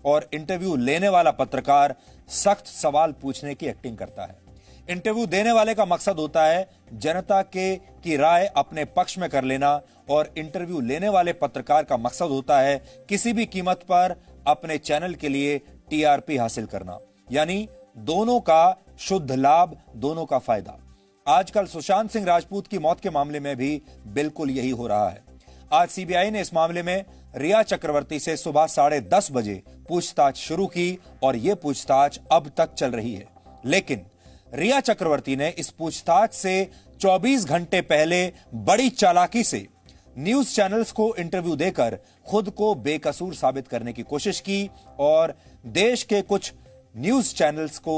और इंटरव्यू लेने वाला पत्रकार सख्त सवाल पूछने की एक्टिंग करता है। इंटरव्यू देने वाले का मकसद होता है जनता की राय अपने पक्ष में कर लेना और इंटरव्यू लेने वाले पत्रकार का मकसद होता है किसी भी कीमत पर अपने चैनल के लिए टीआरपी हासिल करना, यानी दोनों का शुद्ध लाभ, दोनों का फायदा। आजकल सुशांत सिंह राजपूत की मौत के मामले में भी बिल्कुल यही हो रहा है। आज सीबीआई ने इस मामले में रिया चक्रवर्ती से सुबह 10:30 बजे पूछताछ शुरू की और यह पूछताछ अब तक चल रही है। लेकिन रिया चक्रवर्ती ने इस पूछताछ से 24 घंटे पहले बड़ी चालाकी से न्यूज चैनल्स को इंटरव्यू देकर खुद को बेकसूर साबित करने की कोशिश की और देश के कुछ न्यूज चैनल्स को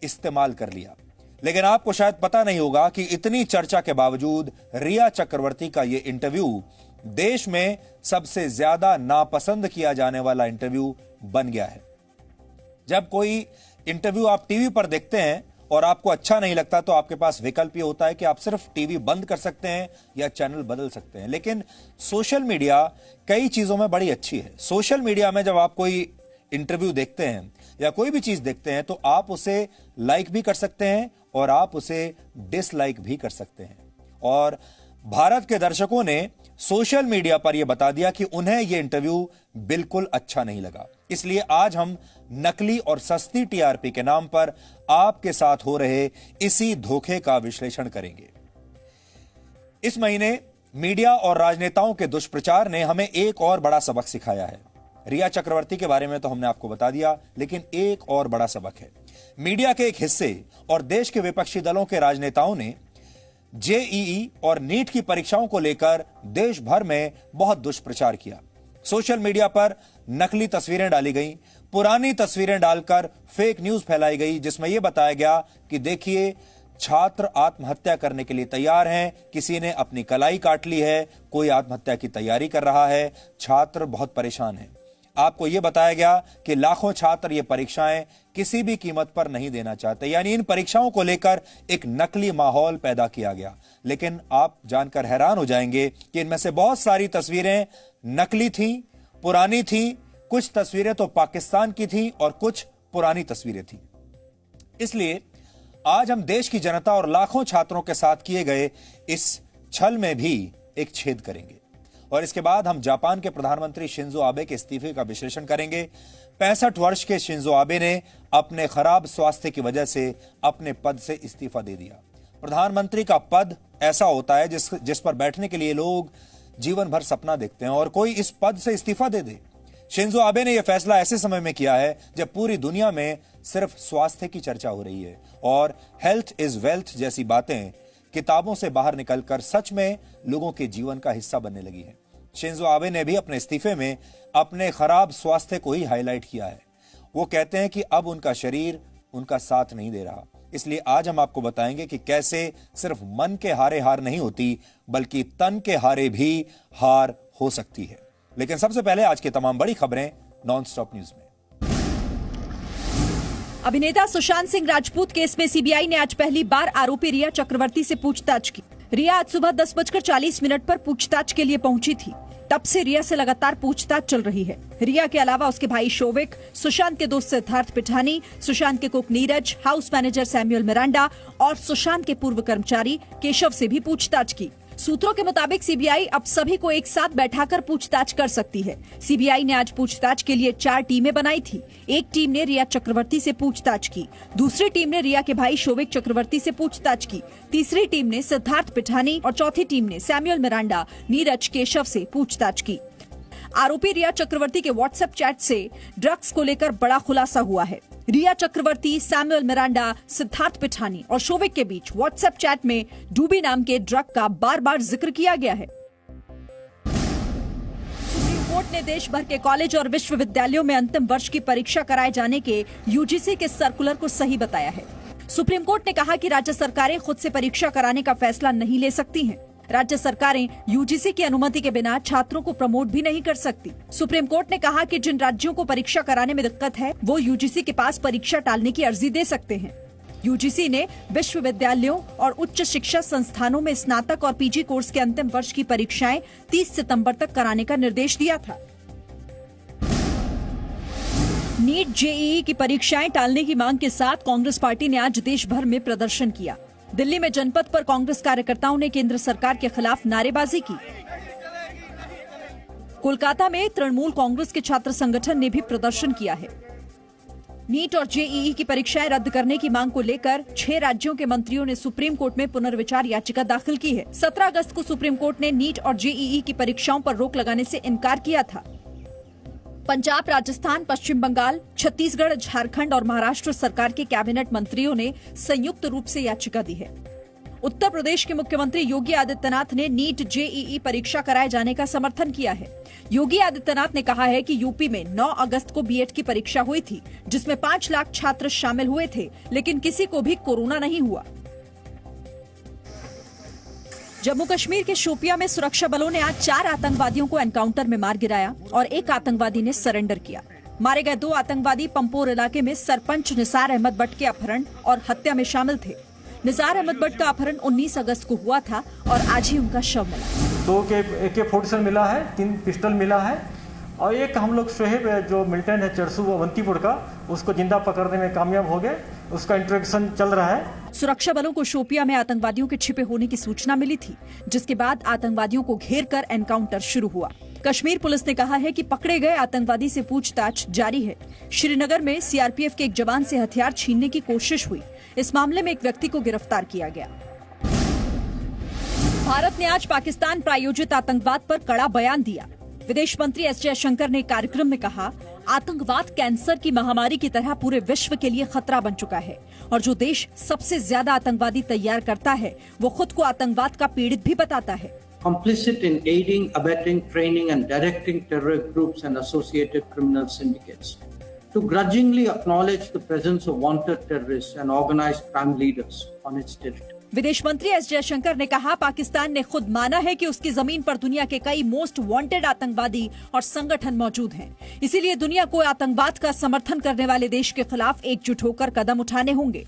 इस्तेमाल कर लिया। लेकिन आपको शायद पता नहीं होगा कि इतनी चर्चा के बावजूद रिया चक्रवर्ती का यह इंटरव्यू देश में सबसे ज्यादा नापसंद किया जाने वाला इंटरव्यू बन गया है। जब कोई इंटरव्यू आप टीवी पर देखते हैं और आपको अच्छा नहीं लगता तो आपके पास विकल्प ये होता है कि आप सिर्फ टीवी बंद कर सकते हैं या चैनल बदल सकते हैं। लेकिन सोशल मीडिया कई चीजों में बड़ी अच्छी है। सोशल मीडिया में जब आप कोई इंटरव्यू देखते हैं या कोई भी चीज देखते हैं तो आप उसे लाइक भी कर सकते हैं और आप उसे डिसलाइक भी कर सकते हैं। और भारत के दर्शकों ने सोशल मीडिया पर यह बता दिया कि उन्हें यह इंटरव्यू बिल्कुल अच्छा नहीं लगा। इसलिए आज हम नकली और सस्ती टीआरपी के नाम पर आपके साथ हो रहे इसी धोखे का विश्लेषण करेंगे। इस महीने मीडिया और राजनेताओं के दुष्प्रचार ने हमें एक और बड़ा सबक सिखाया है। रिया चक्रवर्ती के बारे में तो हमने आपको बता दिया, लेकिन एक और बड़ा सबक है। मीडिया के एक हिस्से और देश के विपक्षी दलों के राजनेताओं ने जेईई और नीट की परीक्षाओं को लेकर देश भर में बहुत दुष्प्रचार किया। सोशल मीडिया पर नकली तस्वीरें डाली गईं, पुरानी तस्वीरें डालकर फेक न्यूज फैलाई गई, जिसमें यह बताया गया कि देखिए छात्र आत्महत्या करने के लिए तैयार हैं, किसी ने अपनी कलाई काट ली है, कोई आत्महत्या की तैयारी कर रहा है, छात्र बहुत परेशान हैं। आपको यह बताया गया कि लाखों छात्र ये परीक्षाएं किसी भी कीमत पर नहीं देना चाहते, यानी इन परीक्षाओं को लेकर एक नकली माहौल पैदा किया गया। लेकिन आप जानकर हैरान हो जाएंगे कि इनमें से बहुत सारी तस्वीरें नकली थी, पुरानी थी, कुछ तस्वीरें तो पाकिस्तान की थी और कुछ पुरानी तस्वीरें थी। इसलिए आज हम देश की जनता और लाखों छात्रों के साथ किए गए इस छल में भी एक छेद करेंगे और इसके बाद हम जापान के प्रधानमंत्री शिंजो आबे के इस्तीफे का विश्लेषण करेंगे। 65 वर्ष के शिंजो आबे ने अपने खराब स्वास्थ्य की वजह से अपने पद से इस्तीफा दे दिया। प्रधानमंत्री का पद ऐसा होता है जिस पर बैठने के लिए लोग जीवन भर सपना देखते हैं और कोई इस पद से इस्तीफा दे दे। शिंजो आबे ने यह फैसला ऐसे समय में किया है जब पूरी दुनिया में सिर्फ स्वास्थ्य की चर्चा हो रही है और हेल्थ इज वेल्थ जैसी बातें किताबों से बाहर निकलकर सच में लोगों के जीवन का हिस्सा बनने लगी है। शिंजो आबे ने भी अपने इस्तीफे में अपने खराब स्वास्थ्य को ही हाईलाइट किया है। वो कहते हैं कि अब उनका शरीर उनका साथ नहीं दे रहा। इसलिए आज हम आपको बताएंगे कि कैसे सिर्फ मन के हारे हार नहीं होती, बल्कि तन के हारे भी हार हो सकती है। लेकिन सबसे पहले आज की तमाम बड़ी खबरें नॉन स्टॉप न्यूज में। अभिनेता सुशांत सिंह राजपूत केस में सीबीआई ने आज पहली बार आरोपी रिया चक्रवर्ती से पूछताछ की। रिया आज सुबह 10:40 पर पूछताछ के लिए पहुंची थी। तब से रिया से लगातार पूछताछ चल रही है। रिया के अलावा उसके भाई शोविक, सुशांत के दोस्त सिद्धार्थ पिठानी, सुशांत के cook Neeraj, house manager Samuel Miranda और सुशांत के पूर्व कर्मचारी केशव से भी पूछताछ की। सूत्रों के मुताबिक सीबीआई अब सभी को एक साथ बैठाकर पूछताछ कर सकती है। सीबीआई ने आज पूछताछ के लिए 4 टीमें बनाई थी। एक टीम ने रिया चक्रवर्ती से पूछताछ की, दूसरी टीम ने रिया के भाई शोविक चक्रवर्ती से पूछताछ की, तीसरी टीम ने सिद्धार्थ पिठानी और चौथी टीम ने सैमुअल मिरांडा, नीरज, केशव से पूछताछ की। आरोपी रिया चक्रवर्ती के व्हाट्सएप चैट से ड्रग्स को लेकर बड़ा खुलासा हुआ है। रिया चक्रवर्ती, सैमुअल मिरांडा, सिद्धार्थ पिठानी और शोविक के बीच व्हाट्सएप चैट में डूबी नाम के ड्रग का बार बार जिक्र किया गया है। सुप्रीम कोर्ट ने देश भर के कॉलेज और विश्वविद्यालयों में अंतिम वर्ष की परीक्षा कराए जाने के यूजीसी के सर्कुलर को सही बताया है। सुप्रीम कोर्ट ने कहा कि राज्य सरकारें खुद से परीक्षा कराने का फैसला नहीं ले सकती हैं। राज्य सरकारें यूजीसी की अनुमति के बिना छात्रों को प्रमोट भी नहीं कर सकती। सुप्रीम कोर्ट ने कहा कि जिन राज्यों को परीक्षा कराने में दिक्कत है वो यूजीसी के पास परीक्षा टालने की अर्जी दे सकते हैं। यूजीसी ने विश्वविद्यालयों और उच्च शिक्षा संस्थानों में स्नातक और पीजी कोर्स के अंतिम वर्ष की परीक्षाएं 30 सितंबर तक कराने का निर्देश दिया था। नीट जेईई की परीक्षाएं टालने की मांग के साथ कांग्रेस पार्टी ने आज देश भर में प्रदर्शन किया। दिल्ली में जनपथ पर कांग्रेस कार्यकर्ताओं ने केंद्र सरकार के खिलाफ नारेबाजी की। कोलकाता में तृणमूल कांग्रेस के छात्र संगठन ने भी प्रदर्शन किया है। नीट और जेईई की परीक्षाएं रद्द करने की मांग को लेकर 6 राज्यों के मंत्रियों ने सुप्रीम कोर्ट में पुनर्विचार याचिका दाखिल की है। 17 अगस्त को सुप्रीम कोर्ट ने नीट और जेईई की परीक्षाओं पर रोक लगाने से इनकार किया था। पंजाब, राजस्थान, पश्चिम बंगाल, छत्तीसगढ़, झारखंड और महाराष्ट्र सरकार के कैबिनेट मंत्रियों ने संयुक्त रूप से याचिका दी है। उत्तर प्रदेश के मुख्यमंत्री योगी आदित्यनाथ ने नीट जेईई परीक्षा कराए जाने का समर्थन किया है। योगी आदित्यनाथ ने कहा है कि यूपी में 9 अगस्त को बीएड की परीक्षा हुई थी, जिसमें 5 लाख छात्र शामिल हुए थे, लेकिन किसी को भी कोरोना नहीं हुआ। जम्मू कश्मीर के शोपिया में सुरक्षा बलों ने आज 4 आतंकवादियों को एनकाउंटर में मार गिराया और एक आतंकवादी ने सरेंडर किया। मारे गए 2 आतंकवादी पंपोर इलाके में सरपंच निसार अहमद भट्ट के अपहरण और हत्या में शामिल थे। निसार अहमद भट्ट का अपहरण 19 अगस्त को हुआ था और आज ही उनका शव मिला। 2 AK-47 मिला है, 3 पिस्टल मिला है और एक हम लोग शोहेब जो मिल्टन है चरसू अवंतीपुर का, उसको जिंदा पकड़ने में कामयाब हो गए। उसका इंट्रोगेशन चल रहा है। सुरक्षा बलों को शोपिया में आतंकवादियों के छिपे होने की सूचना मिली थी, जिसके बाद आतंकवादियों को घेर कर एनकाउंटर शुरू हुआ। कश्मीर पुलिस ने कहा है कि पकड़े गए आतंकवादी से पूछताछ जारी है। श्रीनगर में सीआरपीएफ के एक जवान से हथियार छीनने की कोशिश हुई। इस मामले में एक व्यक्ति को गिरफ्तार किया गया। भारत ने आज पाकिस्तान प्रायोजित आतंकवाद पर कड़ा बयान दिया। विदेश मंत्री एस जयशंकर ने कार्यक्रम में कहा, आतंकवाद कैंसर की महामारी की तरह पूरे विश्व के लिए खतरा बन चुका है और जो देश सबसे ज्यादा आतंकवादी तैयार करता है वो खुद को आतंकवाद का पीड़ित भी बताता है। Complicit in aiding, abetting, training and directing terror groups and associated criminal syndicates. To grudgingly acknowledge the presence of wanted terrorists and organized crime leaders on its territory. विदेश मंत्री एस जयशंकर ने कहा, पाकिस्तान ने खुद माना है कि उसकी जमीन पर दुनिया के कई मोस्ट वांटेड आतंकवादी और संगठन मौजूद हैं। इसीलिए दुनिया को आतंकवाद का समर्थन करने वाले देश के खिलाफ एकजुट होकर कदम उठाने होंगे।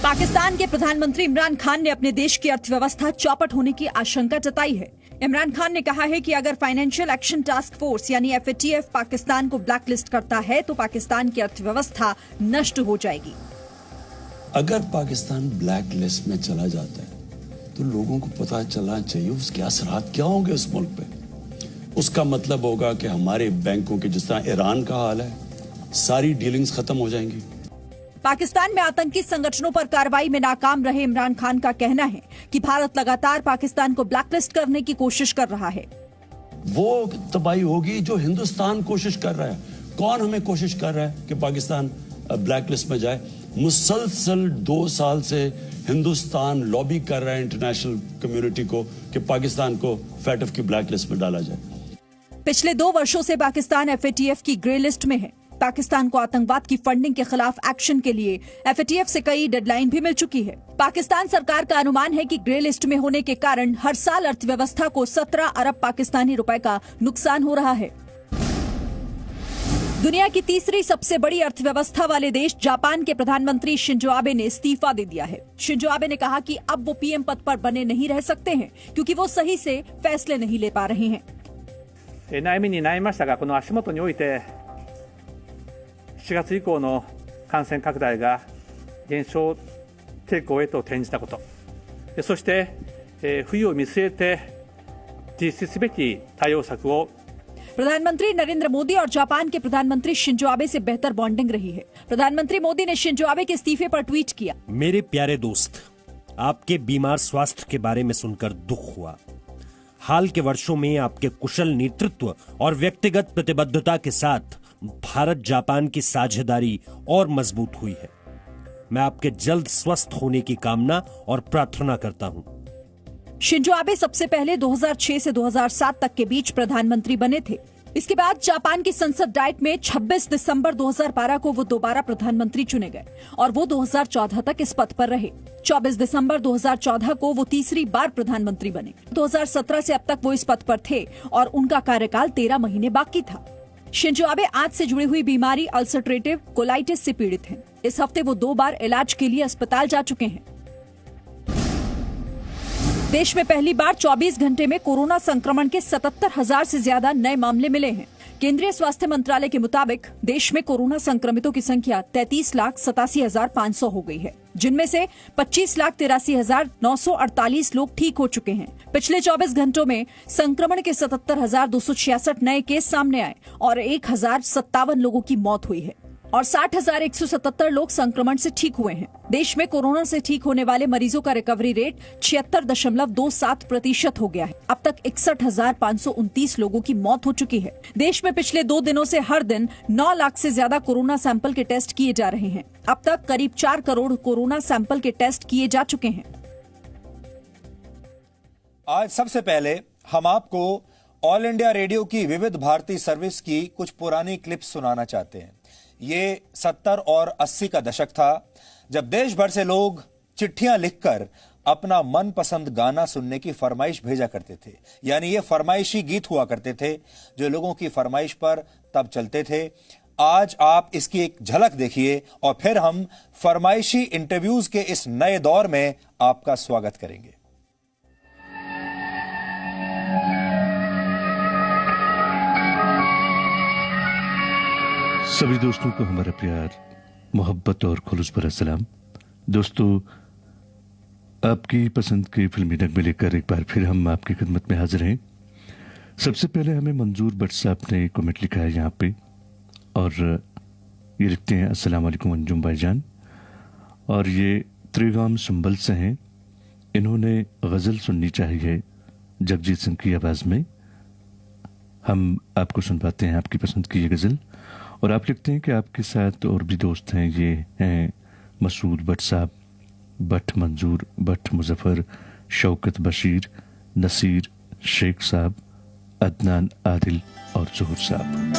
पाकिस्तान के प्रधानमंत्री इमरान खान ने अपने देश की अर्थव्यवस्था चौपट होने की आशंका जताई है। इमरान खान ने कहा है कि अगर फाइनेंशियल एक्शन टास्क फोर्स यानी FATF पाकिस्तान को ब्लैकलिस्ट करता है तो पाकिस्तान की अर्थव्यवस्था नष्ट हो जाएगी। अगर पाकिस्तान ब्लैक लिस्ट में चला जाता है तो लोगों को पता चलना चाहिए उसके असरात क्या होंगे उस मुल्क पे। उसका मतलब होगा कि हमारे बैंकों के जिस तरह ईरान का हाल है, सारी डीलिंग्स खत्म हो जाएंगी। पाकिस्तान में आतंकी संगठनों पर कार्रवाई में नाकाम रहे इमरान खान का कहना है कि भारत लगातार पाकिस्तान को ब्लैकलिस्ट करने की कोशिश कर रहा है। वो तबाही होगी जो हिंदुस्तान कोशिश कर रहा है। कौन हमें कोशिश कर रहा है कि पाकिस्तान ब्लैकलिस्ट में जाए? मुसलसल 2 साल से हिंदुस्तान लॉबी कर रहा है इंटरनेशनल कम्युनिटी को कि पाकिस्तान को FATF की ब्लैकलिस्ट में डाला जाए। पिछले 2 वर्षों से पाकिस्तान FATF की ग्रे लिस्ट में है। पाकिस्तान को आतंकवाद की फंडिंग के खिलाफ एक्शन के लिए FATF से कई डेडलाइन भी मिल चुकी है। पाकिस्तान सरकार का अनुमान है कि ग्रे लिस्ट में होने के कारण हर साल अर्थव्यवस्था को 17 अरब पाकिस्तानी रुपए का नुकसान हो रहा है। दुनिया की तीसरी सबसे बड़ी अर्थव्यवस्था वाले देश जापान के प्रधानमंत्री शिंजो आबे ने इस्तीफा दे दिया है। शिंजो आबे ने कहा कि अब वो PM पद पर बने नहीं रह सकते हैं क्योंकि वो सही से फैसले नहीं ले पा रहे हैं। 悩みに悩みましたが、この足元において4月以降の感染拡大が減少傾向へと転じたこと、そして冬を見据えて実施すべき対応策をप्रधानमंत्री नरेंद्र मोदी और जापान के प्रधानमंत्री शिंजो आबे से बेहतर बॉन्डिंग रही है। प्रधानमंत्री मोदी ने शिंजो आबे के इस्तीफे पर ट्वीट किया, मेरे प्यारे दोस्त, आपके बीमार स्वास्थ्य के बारे में सुनकर दुख हुआ। हाल के वर्षों में आपके कुशल नेतृत्व और व्यक्तिगत प्रतिबद्धता के साथ भारत जापान की साझेदारी और मजबूत हुई है। मैं आपके जल्द स्वस्थ होने की कामना और प्रार्थना करता हूं। शिंजो आबे सबसे पहले 2006 से 2007 तक के बीच प्रधानमंत्री बने थे। इसके बाद जापान की संसद डाइट में 26 दिसंबर 2012 को वो दोबारा प्रधानमंत्री चुने गए और वो 2014 तक इस पद पर रहे। 24 दिसंबर 2014 को वो तीसरी बार प्रधानमंत्री बने। 2017 से अब तक वो इस पद पर थे और उनका कार्यकाल 13 महीने बाकी था। शिंजो आबे आंत से जुड़ी हुई बीमारी अल्सरट्रेटिव कोलाइटिस से पीड़ित हैं। इस हफ्ते वो 2 बार इलाज के लिए अस्पताल जा चुके हैं। देश में पहली बार 24 घंटे में कोरोना संक्रमण के 77,000 से ज्यादा नए मामले मिले हैं। केंद्रीय स्वास्थ्य मंत्रालय के मुताबिक देश में कोरोना संक्रमितों की संख्या 33,87,500 हो गई है, जिनमें से 25,83,948 लोग ठीक हो चुके हैं। पिछले 24 घंटों में संक्रमण के 77,266 नए केस सामने आए और 1,057 लोगों की मौत हुई है और 60,177 लोग संक्रमण से ठीक हुए हैं। देश में कोरोना से ठीक होने वाले मरीजों का रिकवरी रेट 76.27% हो गया है। अब तक 61,529 लोगों की मौत हो चुकी है। देश में पिछले 2 दिनों से हर दिन 9 लाख से ज्यादा कोरोना सैंपल के टेस्ट किए जा रहे हैं। अब तक करीब 4 करोड़ कोरोना सैंपल के टेस्ट किए जा चुके हैं। आज सबसे पहले हम आपको ऑल इंडिया रेडियो की विविध भारती सर्विस की कुछ पुरानी क्लिप्स सुनाना चाहते हैं। ये 70 और 80 का दशक था जब देश भर से लोग चिट्ठियां लिखकर अपना मनपसंद गाना सुनने की फरमाइश भेजा करते थे। यानी ये फरमाइशी गीत हुआ करते थे जो लोगों की फरमाइश पर तब चलते थे। आज आप इसकी एक झलक देखिए और फिर हम फरमाइशी इंटरव्यूज के इस नए दौर में आपका स्वागत करेंगे। सभी दोस्तों को हमारा प्यार, मोहब्बत और खुलूस भरा सलाम। दोस्तों, आपकी पसंद के फिल्मी नगमे लेकर एक बार फिर हम आपकी खिदमत में हाजिर हैं। सबसे पहले हमें मंजूर भट्ट साहब ने कमेंट लिखा है यहाँ पे और ये लिखते हैं, अस्सलाम वालेकुम अंजुम भाईजान। और ये त्रिगाम संबल से हैं। इन्होंने गज़ल सुननी चाहिए जगजीत सिंह की आवाज़ में। हम आपको सुनवाते हैं आपकी पसंद की ये गज़ल। और आप लिखते हैं कि आपके साथ और भी दोस्त हैं, ये हैं मसूद भट्ट साहब, भट्ट मंजूर, भट्ट मुजफ्फर, शौकत बशीर, नसीर शेख साहब, अदनान आदिल और ज़ुहूर साहब।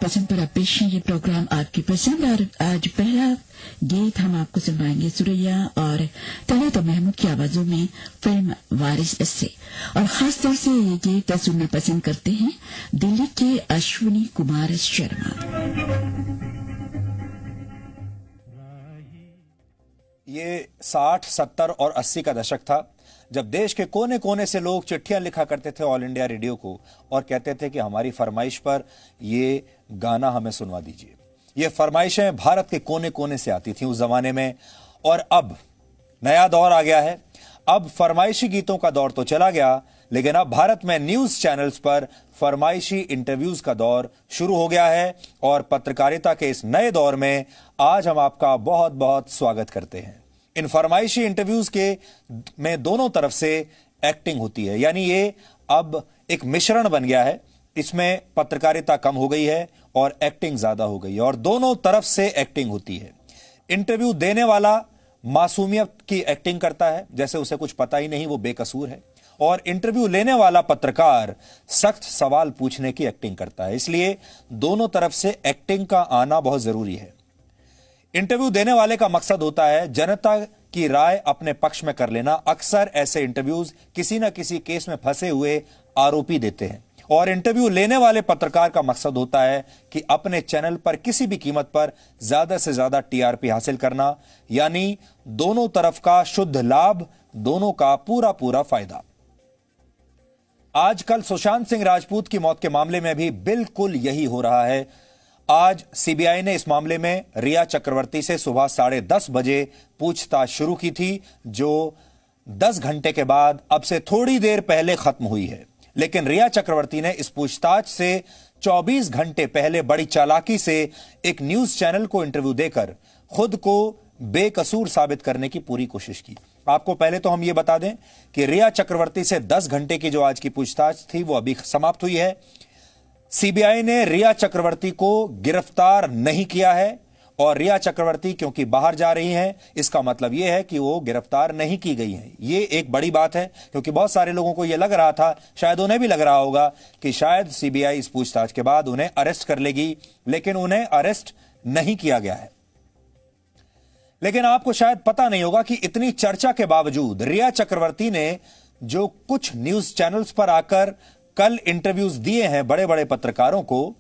पसंद पर पेश है ये प्रोग्राम आपकी पसंद। और आज पहला गीत हम आपको सुनवाएंगे सुरैया और तलत महमूद की आवाजों में फिल्म वारिस से। और खास तौर से ये गीत सुनना पसंद करते हैं दिल्ली के अश्विनी कुमार शर्मा। ये 60, 70 और 80 का दशक था जब देश के कोने कोने से लोग चिट्ठियां लिखा करते थे ऑल इंडिया रेडियो को और कहते थे कि हमारी फरमाइश पर ये गाना हमें सुनवा दीजिए। ये फरमाइशें भारत के कोने कोने से आती थीं उस जमाने में। और अब नया दौर आ गया है। अब फरमाइशी गीतों का दौर तो चला गया, लेकिन अब भारत में न्यूज चैनल्स पर फरमाइशी इंटरव्यूज का दौर शुरू हो गया है। और पत्रकारिता के इस नए दौर में आज हम आपका बहुत बहुत स्वागत करते हैं। इन फरमाइशी इंटरव्यूज के में दोनों तरफ से एक्टिंग होती है, यानी ये अब एक मिश्रण बन गया है। इसमें पत्रकारिता कम हो गई है और एक्टिंग ज्यादा हो गई है और दोनों तरफ से एक्टिंग होती है। इंटरव्यू देने वाला मासूमियत की एक्टिंग करता है, जैसे उसे कुछ पता ही नहीं, वो बेकसूर है। और इंटरव्यू लेने वाला पत्रकार सख्त सवाल पूछने की एक्टिंग करता है। इसलिए दोनों तरफ से एक्टिंग का आना बहुत जरूरी है। इंटरव्यू देने वाले का मकसद होता है जनता की राय अपने पक्ष में कर लेना। अक्सर ऐसे इंटरव्यूज किसी न किसी केस में फंसे हुए आरोपी देते हैं। और इंटरव्यू लेने वाले पत्रकार का मकसद होता है कि अपने चैनल पर किसी भी कीमत पर ज्यादा से ज्यादा टीआरपी हासिल करना, यानी दोनों तरफ का शुद्ध लाभ, दोनों का पूरा पूरा फायदा। आजकल सुशांत सिंह राजपूत की मौत के मामले में भी बिल्कुल यही हो रहा है। आज सीबीआई ने इस मामले में रिया चक्रवर्ती से सुबह 10:30 बजे पूछताछ शुरू की थी, जो 10 घंटे के बाद अब से थोड़ी देर पहले खत्म हुई है। लेकिन रिया चक्रवर्ती ने इस पूछताछ से 24 घंटे पहले बड़ी चालाकी से एक न्यूज चैनल को इंटरव्यू देकर खुद को बेकसूर साबित करने की पूरी कोशिश की। आपको पहले तो हम यह बता दें कि रिया चक्रवर्ती से 10 घंटे की जो आज की पूछताछ थी वो अभी समाप्त हुई है। सीबीआई ने रिया चक्रवर्ती को गिरफ्तार नहीं किया है और रिया चक्रवर्ती क्योंकि बाहर जा रही हैं, इसका मतलब यह है कि वो गिरफ्तार नहीं की गई हैं। ये एक बड़ी बात है, क्योंकि बहुत सारे लोगों को यह लग रहा था, शायद उन्हें भी लग रहा होगा कि शायद सीबीआई इस पूछताछ के बाद उन्हें अरेस्ट कर लेगी, लेकिन उन्हें अरेस्ट नहीं किया गया है। लेकिन आपको शायद पता नहीं होगा कि इतनी चर्चा के बावजूद रिया चक्रवर्ती ने जो कुछ न्यूज चैनल्स पर आकर कल इंटरव्यूज दिए हैं बड़े बड़े पत्रकारों को,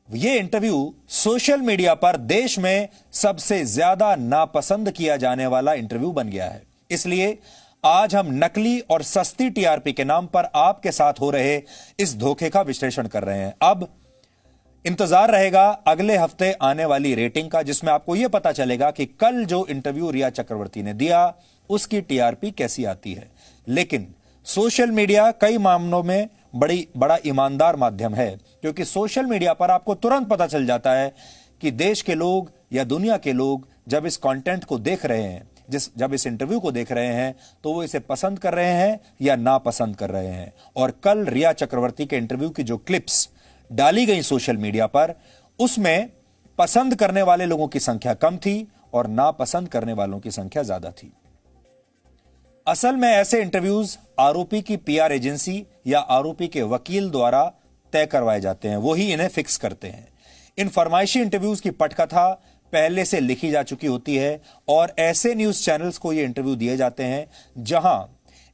ये इंटरव्यू सोशल मीडिया पर देश में सबसे ज्यादा नापसंद किया जाने वाला इंटरव्यू बन गया है। इसलिए आज हम नकली और सस्ती टीआरपी के नाम पर आपके साथ हो रहे इस धोखे का विश्लेषण कर रहे हैं। अब इंतजार रहेगा अगले हफ्ते आने वाली रेटिंग का, जिसमें आपको यह पता चलेगा कि कल जो इंटरव्यू रिया चक्रवर्ती ने दिया उसकी टीआरपी कैसी आती है। लेकिन सोशल मीडिया कई मामलों में बड़ा ईमानदार माध्यम है, क्योंकि सोशल मीडिया पर आपको तुरंत पता चल जाता है कि देश के लोग या दुनिया के लोग जब इस कंटेंट को देख रहे हैं, जब इस इंटरव्यू को देख रहे हैं, तो वो इसे पसंद कर रहे हैं या नापसंद कर रहे हैं। और कल रिया चक्रवर्ती के इंटरव्यू की जो क्लिप्स डाली गई सोशल मीडिया पर, उसमें पसंद करने वाले लोगों की संख्या कम थी और नापसंद करने वालों की संख्या ज्यादा थी। असल में ऐसे इंटरव्यूज आरोपी की पीआर एजेंसी या आरोपी के वकील द्वारा तय करवाए जाते हैं, वो ही इन्हें फिक्स करते हैं। इन फरमाइशी इंटरव्यूज की पटकथा पहले से लिखी जा चुकी होती है और ऐसे न्यूज चैनल्स को ये इंटरव्यू दिए जाते हैं जहां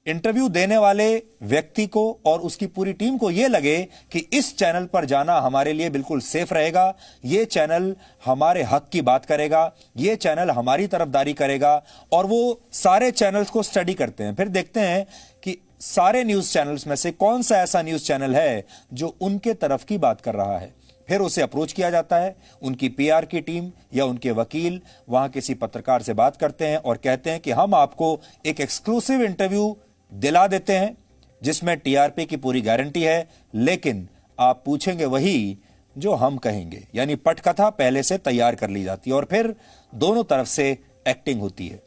इंटरव्यू देने वाले व्यक्ति को और उसकी पूरी टीम को यह लगे कि इस चैनल पर जाना हमारे लिए बिल्कुल सेफ रहेगा, यह चैनल हमारे हक की बात करेगा, यह चैनल हमारी तरफदारी करेगा। और वो सारे चैनल्स को स्टडी करते हैं, फिर देखते हैं कि सारे न्यूज चैनल्स में से कौन सा ऐसा न्यूज चैनल है जो उनके तरफ की बात कर रहा है। फिर उसे अप्रोच किया जाता है, उनकी पीआर की टीम या उनके वकील वहां किसी पत्रकार से बात करते हैं और कहते हैं कि हम आपको एक एक्सक्लूसिव इंटरव्यू दिला देते हैं जिसमें टीआरपी की पूरी गारंटी है, लेकिन आप पूछेंगे वही जो हम कहेंगे। यानी पटकथा पहले से तैयार कर ली जाती है और फिर दोनों तरफ से एक्टिंग होती है।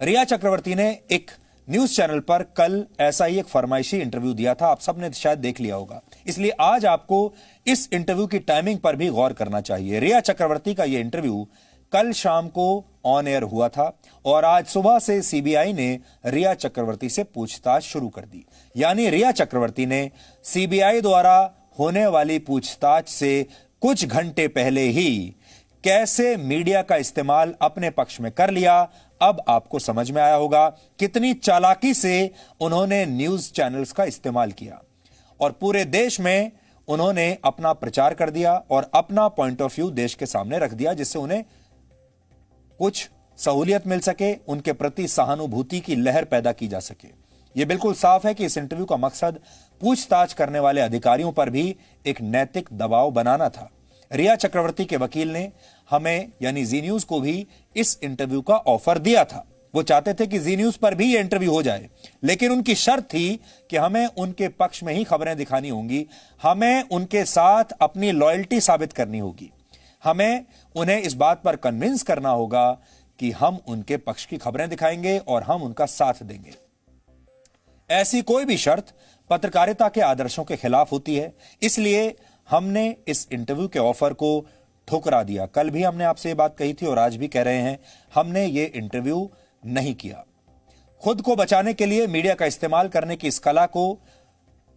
रिया चक्रवर्ती ने एक न्यूज चैनल पर कल ऐसा ही एक फरमाइशी इंटरव्यू दिया था, आप सबने शायद देख लिया होगा। इसलिए आज आपको इस इंटरव्यू की टाइमिंग पर भी गौर करना चाहिए। रिया चक्रवर्ती का यह इंटरव्यू कल शाम को ऑन एयर हुआ था और आज सुबह से सीबीआई ने रिया चक्रवर्ती से पूछताछ शुरू कर दी। यानी रिया चक्रवर्ती ने सीबीआई द्वारा होने वाली पूछताछ से कुछ घंटे पहले ही कैसे मीडिया का इस्तेमाल अपने पक्ष में कर लिया। अब आपको समझ में आया होगा कितनी चालाकी से उन्होंने न्यूज चैनल्स का इस्तेमाल किया और पूरे देश में उन्होंने अपना प्रचार कर दिया और अपना पॉइंट ऑफ व्यू देश के सामने रख दिया, जिससे उन्हें कुछ सहूलियत मिल सके, उनके प्रति सहानुभूति की लहर पैदा की जा सके। यह बिल्कुल साफ है कि इस इंटरव्यू का मकसद पूछताछ करने वाले अधिकारियों पर भी एक नैतिक दबाव बनाना था। रिया चक्रवर्ती के वकील ने हमें यानी जी न्यूज को भी इस इंटरव्यू का ऑफर दिया था। वो चाहते थे कि जी न्यूज पर भी यह इंटरव्यू हो जाए, लेकिन उनकी शर्त थी कि हमें उनके पक्ष में ही खबरें दिखानी होंगी, हमें उनके साथ अपनी लॉयल्टी साबित करनी होगी, हमें उन्हें इस बात पर कन्विंस करना होगा कि हम उनके पक्ष की खबरें दिखाएंगे और हम उनका साथ देंगे। ऐसी कोई भी शर्त पत्रकारिता के आदर्शों के खिलाफ होती है, इसलिए हमने इस इंटरव्यू के ऑफर को ठुकरा दिया। कल भी हमने आपसे ये बात कही थी और आज भी कह रहे हैं, हमने ये इंटरव्यू नहीं किया। खुद को बचाने के लिए मीडिया का इस्तेमाल करने की इस कला को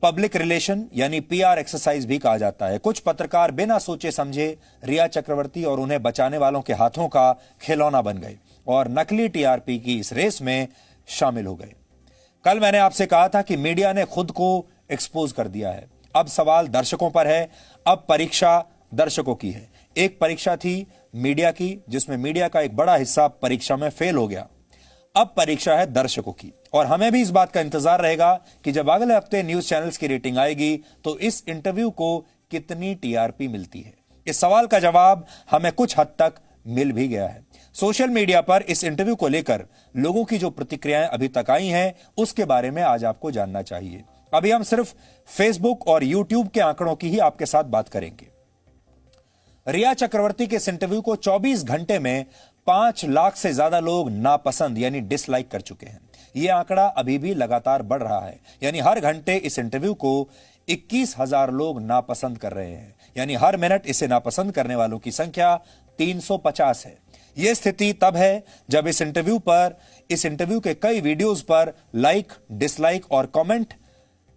पब्लिक रिलेशन यानी पीआर एक्सरसाइज भी कहा जाता है। कुछ पत्रकार बिना सोचे समझे रिया चक्रवर्ती और उन्हें बचाने वालों के हाथों का खिलौना बन गए और नकली टीआरपी की इस रेस में शामिल हो गए। कल मैंने आपसे कहा था कि मीडिया ने खुद को एक्सपोज कर दिया है। अब सवाल दर्शकों पर है, अब परीक्षा दर्शकों की है। एक परीक्षा थी मीडिया की, जिसमें मीडिया का एक बड़ा हिस्सा परीक्षा में फेल हो गया। अब परीक्षा है दर्शकों की और हमें भी इस बात का इंतजार रहेगा कि जब अगले हफ्ते न्यूज चैनल्स की रेटिंग आएगी तो इस इंटरव्यू को कितनी टीआरपी मिलती है। इस सवाल का जवाब हमें कुछ हद तक मिल भी गया है। सोशल मीडिया पर इस इंटरव्यू को लेकर लोगों की जो प्रतिक्रियाएं अभी तक आई हैं, उसके बारे में आज आपको जानना चाहिए। अभी हम सिर्फ फेसबुक और यूट्यूब के आंकड़ों की ही आपके साथ बात करेंगे। रिया चक्रवर्ती के इस इंटरव्यू को 24 घंटे में 5 लाख से ज्यादा लोग नापसंद यानी डिसलाइक कर चुके हैं। यह आंकड़ा अभी भी लगातार बढ़ रहा है, यानी हर घंटे इस इंटरव्यू को 21,000 लोग नापसंद कर रहे हैं, यानी हर मिनट इसे नापसंद करने वालों की संख्या 350 है। यह स्थिति तब है जब इस इंटरव्यू के कई वीडियोस पर लाइक, डिसलाइक और कमेंट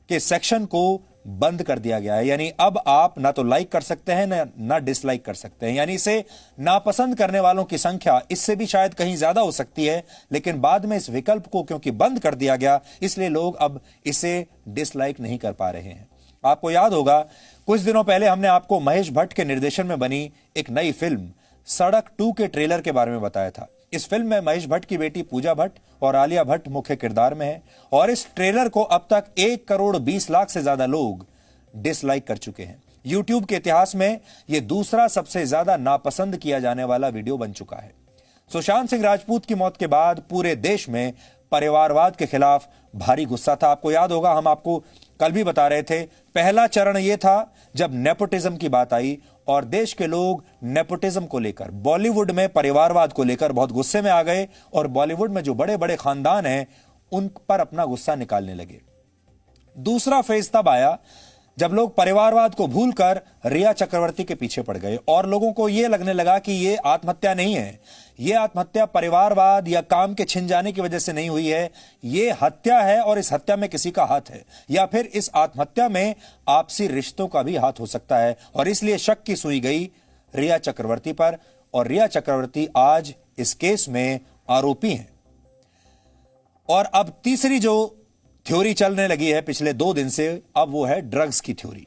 के सेक्शन को बंद कर दिया गया है। यानी अब आप ना तो लाइक कर सकते हैं ना डिसलाइक कर सकते हैं। यानी इसे नापसंद करने वालों की संख्या इससे भी शायद कहीं ज्यादा हो सकती है, लेकिन बाद में इस विकल्प को क्योंकि बंद कर दिया गया, इसलिए लोग अब इसे डिसलाइक नहीं कर पा रहे हैं। आपको याद होगा कुछ दिनों पहले हमने आपको महेश भट्ट के निर्देशन में बनी एक नई फिल्म सड़क 2 के ट्रेलर के बारे में बताया था। इस फिल्म में महेश भट्ट की बेटी पूजा भट्ट और आलिया भट्ट मुख्य किरदार में है और इस ट्रेलर को अब तक 1 करोड़ 20 लाख से ज्यादा लोग डिसलाइक कर चुके हैं। YouTube के इतिहास में यह दूसरा सबसे ज्यादा नापसंद किया जाने वाला वीडियो बन चुका है। सुशांत सिंह राजपूत की मौत के बाद पूरे देश में परिवारवाद के खिलाफ भारी गुस्सा था। आपको याद होगा, हम आपको कल भी बता रहे थे, पहला चरण यह था जब नेपोटिज्म की बात आई और देश के लोग नेपोटिज्म को लेकर, बॉलीवुड में परिवारवाद को लेकर बहुत गुस्से में आ गए और बॉलीवुड में जो बड़े बड़े खानदान हैं उन पर अपना गुस्सा निकालने लगे। दूसरा फेज तब आया जब लोग परिवारवाद को भूलकर रिया चक्रवर्ती के पीछे पड़ गए और लोगों को यह लगने लगा कि यह आत्महत्या नहीं है, यह आत्महत्या परिवारवाद या काम के छिन जाने की वजह से नहीं हुई है, यह हत्या है और इस हत्या में किसी का हाथ है या फिर इस आत्महत्या में आपसी रिश्तों का भी हाथ हो सकता है और इसलिए शक की सुई गई रिया चक्रवर्ती पर और रिया चक्रवर्ती आज इस केस में आरोपी हैं। और अब तीसरी जो थ्योरी चलने लगी है पिछले 2 दिन से, अब वो है ड्रग्स की थ्योरी।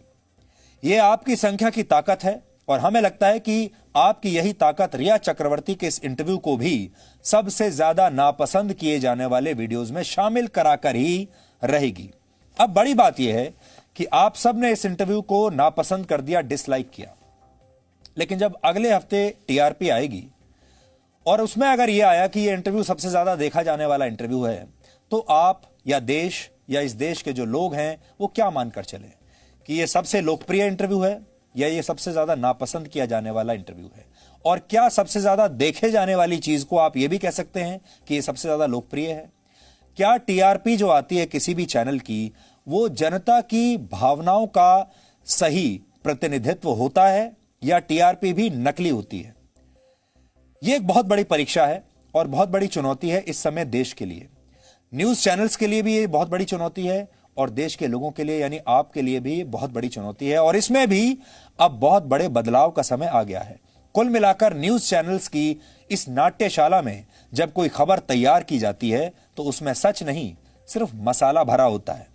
यह आपकी संख्या की ताकत है और हमें लगता है कि आपकी यही ताकत रिया चक्रवर्ती के इस इंटरव्यू को भी सबसे ज्यादा नापसंद किए जाने वाले वीडियोस में शामिल कराकर ही रहेगी। अब बड़ी बात यह है कि आप सब ने इस इंटरव्यू को नापसंद कर दिया, डिसलाइक किया, लेकिन जब अगले हफ्ते टीआरपी आएगी और उसमें अगर यह आया कि यह इंटरव्यू सबसे ज्यादा देखा जाने वाला इंटरव्यू है, तो आप या देश या इस देश के जो लोग हैं वो क्या मानकर चले कि यह सबसे लोकप्रिय इंटरव्यू है या यह सबसे ज्यादा नापसंद किया जाने वाला इंटरव्यू है। और क्या सबसे ज्यादा देखे जाने वाली चीज को आप यह भी कह सकते हैं कि यह सबसे ज्यादा लोकप्रिय है। क्या टीआरपी जो आती है किसी भी चैनल की, वो जनता की भावनाओं का सही प्रतिनिधित्व होता है या टीआरपी भी नकली होती है। यह एक बहुत बड़ी परीक्षा है और बहुत बड़ी चुनौती है इस समय देश के लिए। न्यूज चैनल्स के लिए भी ये बहुत बड़ी चुनौती है और देश के लोगों के लिए यानी आपके लिए भी बहुत बड़ी चुनौती है और इसमें भी अब बहुत बड़े बदलाव का समय आ गया है। कुल मिलाकर न्यूज चैनल्स की इस नाट्यशाला में जब कोई खबर तैयार की जाती है तो उसमें सच नहीं, सिर्फ मसाला भरा होता है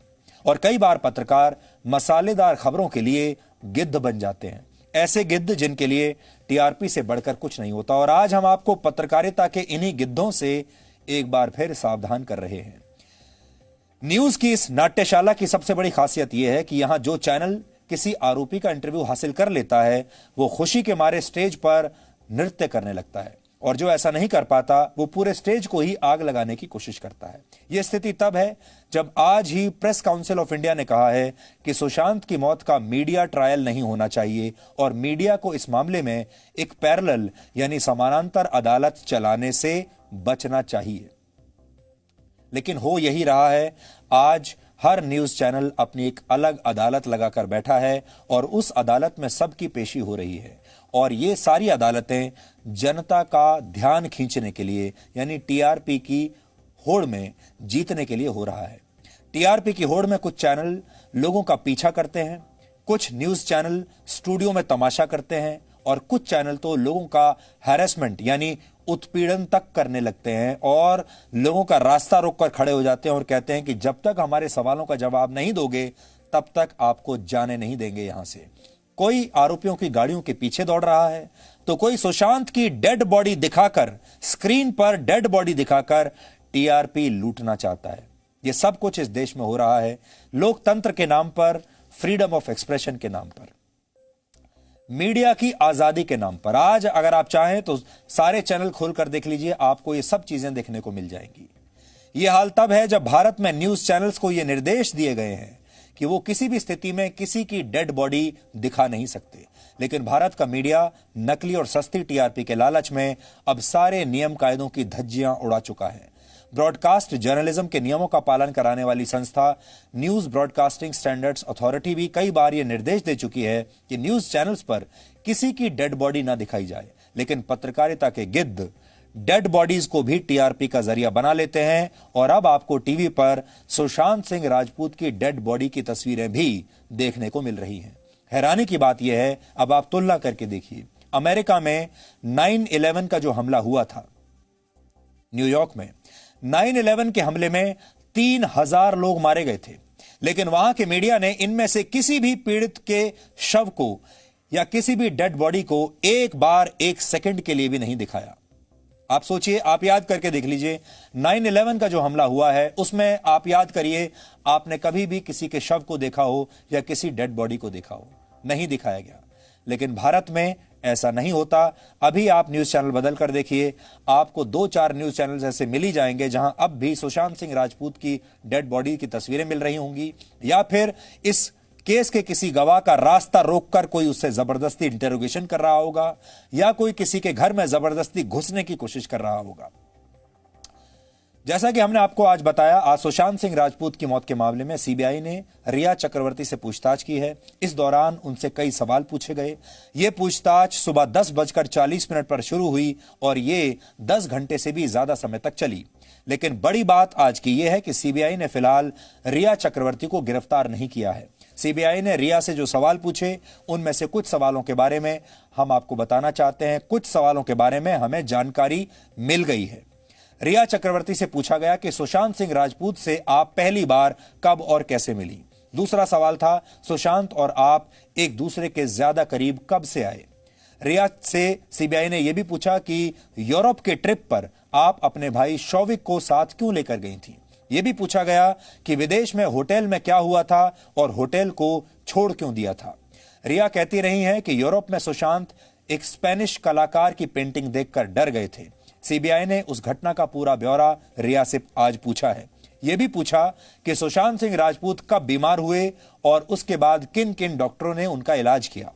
और कई बार पत्रकार मसालेदार खबरों के लिए गिद्ध बन जाते हैं, ऐसे गिद्ध जिनके लिए टीआरपी से बढ़कर कुछ नहीं होता। और आज हम आपको पत्रकारिता के इन्हीं गिद्धों से एक बार फिर सावधान कर रहे हैं। न्यूज की इस नाट्यशाला की सबसे बड़ी खासियत यह है कि यहां जो चैनल किसी आरोपी का इंटरव्यू हासिल कर लेता है वो खुशी के मारे स्टेज पर नृत्य करने लगता है और जो ऐसा नहीं कर पाता वो पूरे स्टेज को ही आग लगाने की कोशिश करता है। यह स्थिति तब है जब आज ही प्रेस काउंसिल ऑफ इंडिया ने कहा है कि सुशांत की मौत का मीडिया ट्रायल नहीं होना चाहिए और मीडिया को इस मामले में एक पैरेलल यानी समानांतर अदालत चलाने से बचना चाहिए। लेकिन हो यही रहा है, आज हर न्यूज चैनल अपनी एक अलग अदालत लगाकर बैठा है और उस अदालत में सबकी पेशी हो रही है और ये सारी अदालतें जनता का ध्यान खींचने के लिए यानी टीआरपी की होड़ में जीतने के लिए हो रहा है। टीआरपी की होड़ में कुछ चैनल लोगों का पीछा करते हैं, कुछ न्यूज चैनल स्टूडियो में तमाशा करते हैं और कुछ चैनल तो लोगों का हैरेसमेंट यानी उत्पीड़न तक करने लगते हैं और लोगों का रास्ता रोककर खड़े हो जाते हैं और कहते हैं कि जब तक हमारे सवालों का जवाब नहीं दोगे तब तक आपको जाने नहीं देंगे यहां से। कोई आरोपियों की गाड़ियों के पीछे दौड़ रहा है तो कोई सुशांत की डेड बॉडी दिखाकर, स्क्रीन पर डेड बॉडी दिखाकर टीआरपी लूटना चाहता है। यह सब कुछ इस देश में हो रहा है लोकतंत्र के नाम पर, फ्रीडम ऑफ एक्सप्रेशन के नाम पर, मीडिया की आजादी के नाम पर। आज अगर आप चाहें तो सारे चैनल खोलकर देख लीजिए, आपको ये सब चीजें देखने को मिल जाएंगी। यह हाल तब है जब भारत में न्यूज चैनल्स को यह निर्देश दिए गए हैं कि वो किसी भी स्थिति में किसी की डेड बॉडी दिखा नहीं सकते। लेकिन भारत का मीडिया नकली और सस्ती टीआरपी के लालच में अब सारे नियम कायदों की धज्जियां उड़ा चुका है। ब्रॉडकास्ट जर्नलिज्म के नियमों का पालन कराने वाली संस्था न्यूज ब्रॉडकास्टिंग स्टैंडर्ड्स अथॉरिटी भी कई बार यह निर्देश दे चुकी है कि न्यूज चैनल्स पर किसी की डेड बॉडी ना दिखाई जाए। लेकिन पत्रकारिता के गिद्ध डेड बॉडीज को भी टीआरपी का जरिया बना लेते हैं और अब आपको टीवी पर सुशांत सिंह राजपूत की डेड बॉडी की तस्वीरें भी देखने को मिल रही हैं। हैरानी की बात यह है, अब आप तुलना करके देखिए, अमेरिका में 9/11 का जो हमला हुआ था न्यूयॉर्क में, 9/11 के हमले में 3000 लोग मारे गए थे। लेकिन वहां के मीडिया ने इनमें से किसी भी पीड़ित के शव को या किसी भी डेड बॉडी को एक बार एक सेकंड के लिए भी नहीं दिखाया। आप सोचिए, आप याद करके देख लीजिए, 9/11 का जो हमला हुआ है उसमें आप याद करिए, आपने कभी भी किसी के शव को देखा हो या किसी डेड बॉडी को देखा हो? नहीं दिखाया गया। लेकिन भारत में ऐसा नहीं होता। अभी आप न्यूज चैनल बदल कर देखिए, आपको 2-4 न्यूज चैनल ऐसे मिल ही जाएंगे जहां अब भी सुशांत सिंह राजपूत की डेड बॉडी की तस्वीरें मिल रही होंगी, या फिर इस केस के किसी गवाह का रास्ता रोककर कोई उससे जबरदस्ती इंटरोगेशन कर रहा होगा, या कोई किसी के घर में जबरदस्ती घुसने की कोशिश कर रहा होगा। जैसा कि हमने आपको आज बताया, आज सुशांत सिंह राजपूत की मौत के मामले में सीबीआई ने रिया चक्रवर्ती से पूछताछ की है। इस दौरान उनसे कई सवाल पूछे गए। यह पूछताछ सुबह 10:40 पर शुरू हुई और ये 10 घंटे से भी ज्यादा समय तक चली। लेकिन बड़ी बात आज की यह है कि सीबीआई ने फिलहाल रिया चक्रवर्ती को गिरफ्तार नहीं किया है। सीबीआई ने रिया से जो सवाल पूछे, उनमें से कुछ सवालों के बारे में हम आपको बताना चाहते हैं। कुछ सवालों के बारे में हमें जानकारी मिल गई है। रिया चक्रवर्ती से पूछा गया कि सुशांत सिंह राजपूत से आप पहली बार कब और कैसे मिली। दूसरा सवाल था, सुशांत और आप एक दूसरे के ज्यादा करीब कब से आए। रिया से सीबीआई ने यह भी पूछा कि यूरोप के ट्रिप पर आप अपने भाई शौविक को साथ क्यों लेकर गई थी। यह भी पूछा गया कि विदेश में होटल में क्या हुआ था और होटल को छोड़ क्यों दिया था। रिया कहती रही हैं कि यूरोप में सुशांत एक स्पेनिश कलाकार की पेंटिंग देखकर डर गए थे। सीबीआई ने उस घटना का पूरा ब्यौरा रिया से आज पूछा है। यह भी पूछा कि सुशांत सिंह राजपूत कब बीमार हुए और उसके बाद किन किन डॉक्टरों ने उनका इलाज किया।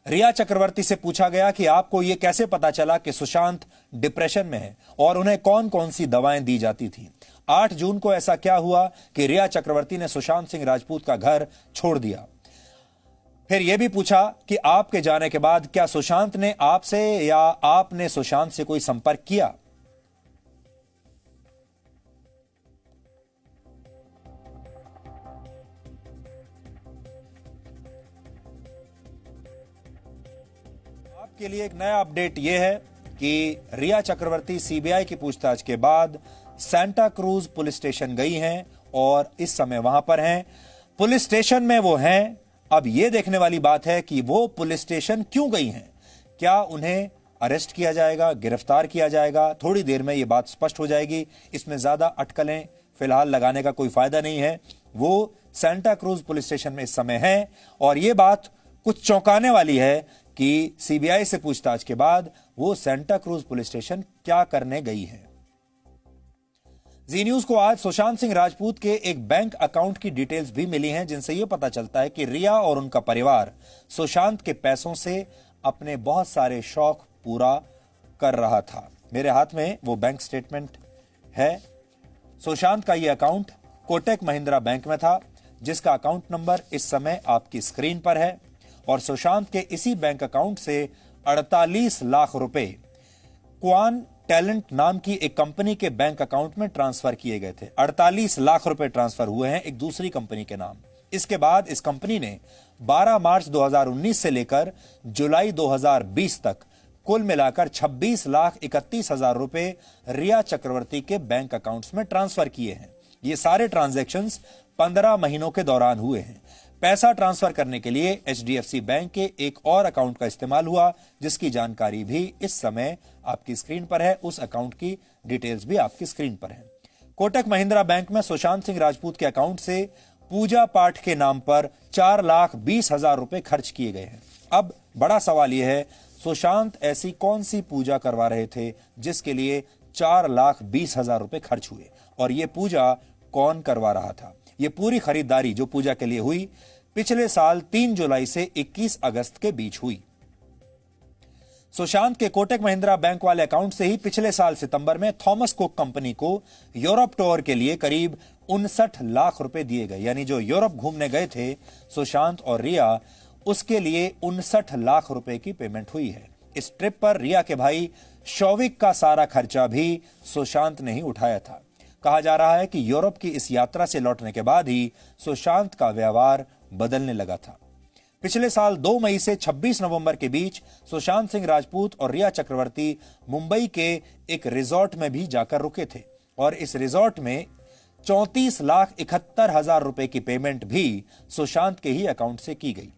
रिया चक्रवर्ती से पूछा गया कि आपको यह कैसे पता चला कि सुशांत डिप्रेशन में है और उन्हें कौन कौन सी दवाएं दी जाती थी। 8 जून को ऐसा क्या हुआ कि रिया चक्रवर्ती ने सुशांत सिंह राजपूत का घर छोड़ दिया। फिर यह भी पूछा कि आपके जाने के बाद क्या सुशांत ने आपसे या आपने सुशांत से कोई संपर्क किया। आपके लिए एक नया अपडेट यह है कि रिया चक्रवर्ती सीबीआई की पूछताछ के बाद सांता क्रूज पुलिस स्टेशन गई हैं और इस समय वहां पर हैं। पुलिस स्टेशन में वो हैं। अब यह देखने वाली बात है कि वो पुलिस स्टेशन क्यों गई हैं। क्या उन्हें अरेस्ट किया जाएगा, गिरफ्तार किया जाएगा? थोड़ी देर में यह बात स्पष्ट हो जाएगी। इसमें ज्यादा अटकलें फिलहाल लगाने का कोई फायदा नहीं है। वो सांता क्रूज पुलिस स्टेशन में इस समय है और यह बात कुछ चौंकाने वाली है कि सीबीआई से पूछताछ के बाद वो सांता क्रूज पुलिस स्टेशन क्या करने गई है। जी न्यूज को आज सुशांत सिंह राजपूत के एक बैंक अकाउंट की डिटेल्स भी मिली हैं, जिनसे यह पता चलता है कि रिया और उनका परिवार सुशांत के पैसों से अपने बहुत सारे शौक पूरा कर रहा था। मेरे हाथ में वो बैंक स्टेटमेंट है। सुशांत का यह अकाउंट कोटक महिंद्रा बैंक में था, जिसका अकाउंट नंबर इस समय आपकी स्क्रीन पर है। और सुशांत के इसी बैंक अकाउंट से 48 लाख रुपए क्वान टैलेंट नाम की एक कंपनी के बैंक अकाउंट में ट्रांसफर किए गए थे। 48 लाख रुपए ट्रांसफर हुए हैं एक दूसरी कंपनी के नाम। इसके बाद इस कंपनी ने 12 मार्च 2019 से लेकर जुलाई 2020 तक कुल मिलाकर 26,31,000 रुपए रिया चक्रवर्ती के बैंक अकाउंट्स में ट्रांसफर किए हैं। ये सारे ट्रांजैक्शंस 15 महीनों के दौरान हुए हैं। पैसा ट्रांसफर करने के लिए एचडीएफसी बैंक के एक और अकाउंट का इस्तेमाल हुआ, जिसकी जानकारी भी इस समय आपकी स्क्रीन पर है। उस अकाउंट की डिटेल्स भी आपकी स्क्रीन पर है। कोटक महिंद्रा बैंक में सुशांत सिंह राजपूत के अकाउंट से पूजा पाठ के नाम पर 4,20,000 रुपए खर्च किए गए हैं। अब बड़ा सवाल यह है, सुशांत ऐसी कौन सी पूजा करवा रहे थे जिसके लिए 4,20,000 रुपए खर्च हुए, और यह पूजा कौन करवा रहा था? यह पूरी खरीदारी जो पूजा के लिए हुई पिछले साल 3 जुलाई से 21 अगस्त के बीच हुई। सुशांत के कोटक महिंद्रा बैंक वाले अकाउंट से ही पिछले साल सितंबर में थॉमस कुक कंपनी को यूरोप टूर के लिए करीब 59 लाख रुपए दिए गए। यानी जो यूरोप घूमने गए थे सुशांत और रिया, उसके लिए 59 लाख रुपए की पेमेंट हुई है। इस ट्रिप पर रिया के भाई शौविक का सारा खर्चा भी सुशांत ने ही उठाया था। कहा जा रहा है कि यूरोप की इस यात्रा से लौटने के बाद ही सुशांत का व्यवहार बदलने लगा था। पिछले साल 2 मई से 26 नवंबर के बीच सुशांत सिंह राजपूत और रिया चक्रवर्ती मुंबई के एक रिजॉर्ट में भी जाकर रुके थे और इस रिजॉर्ट में 34,71,000 रुपए की पेमेंट भी सुशांत के ही अकाउंट से की गई।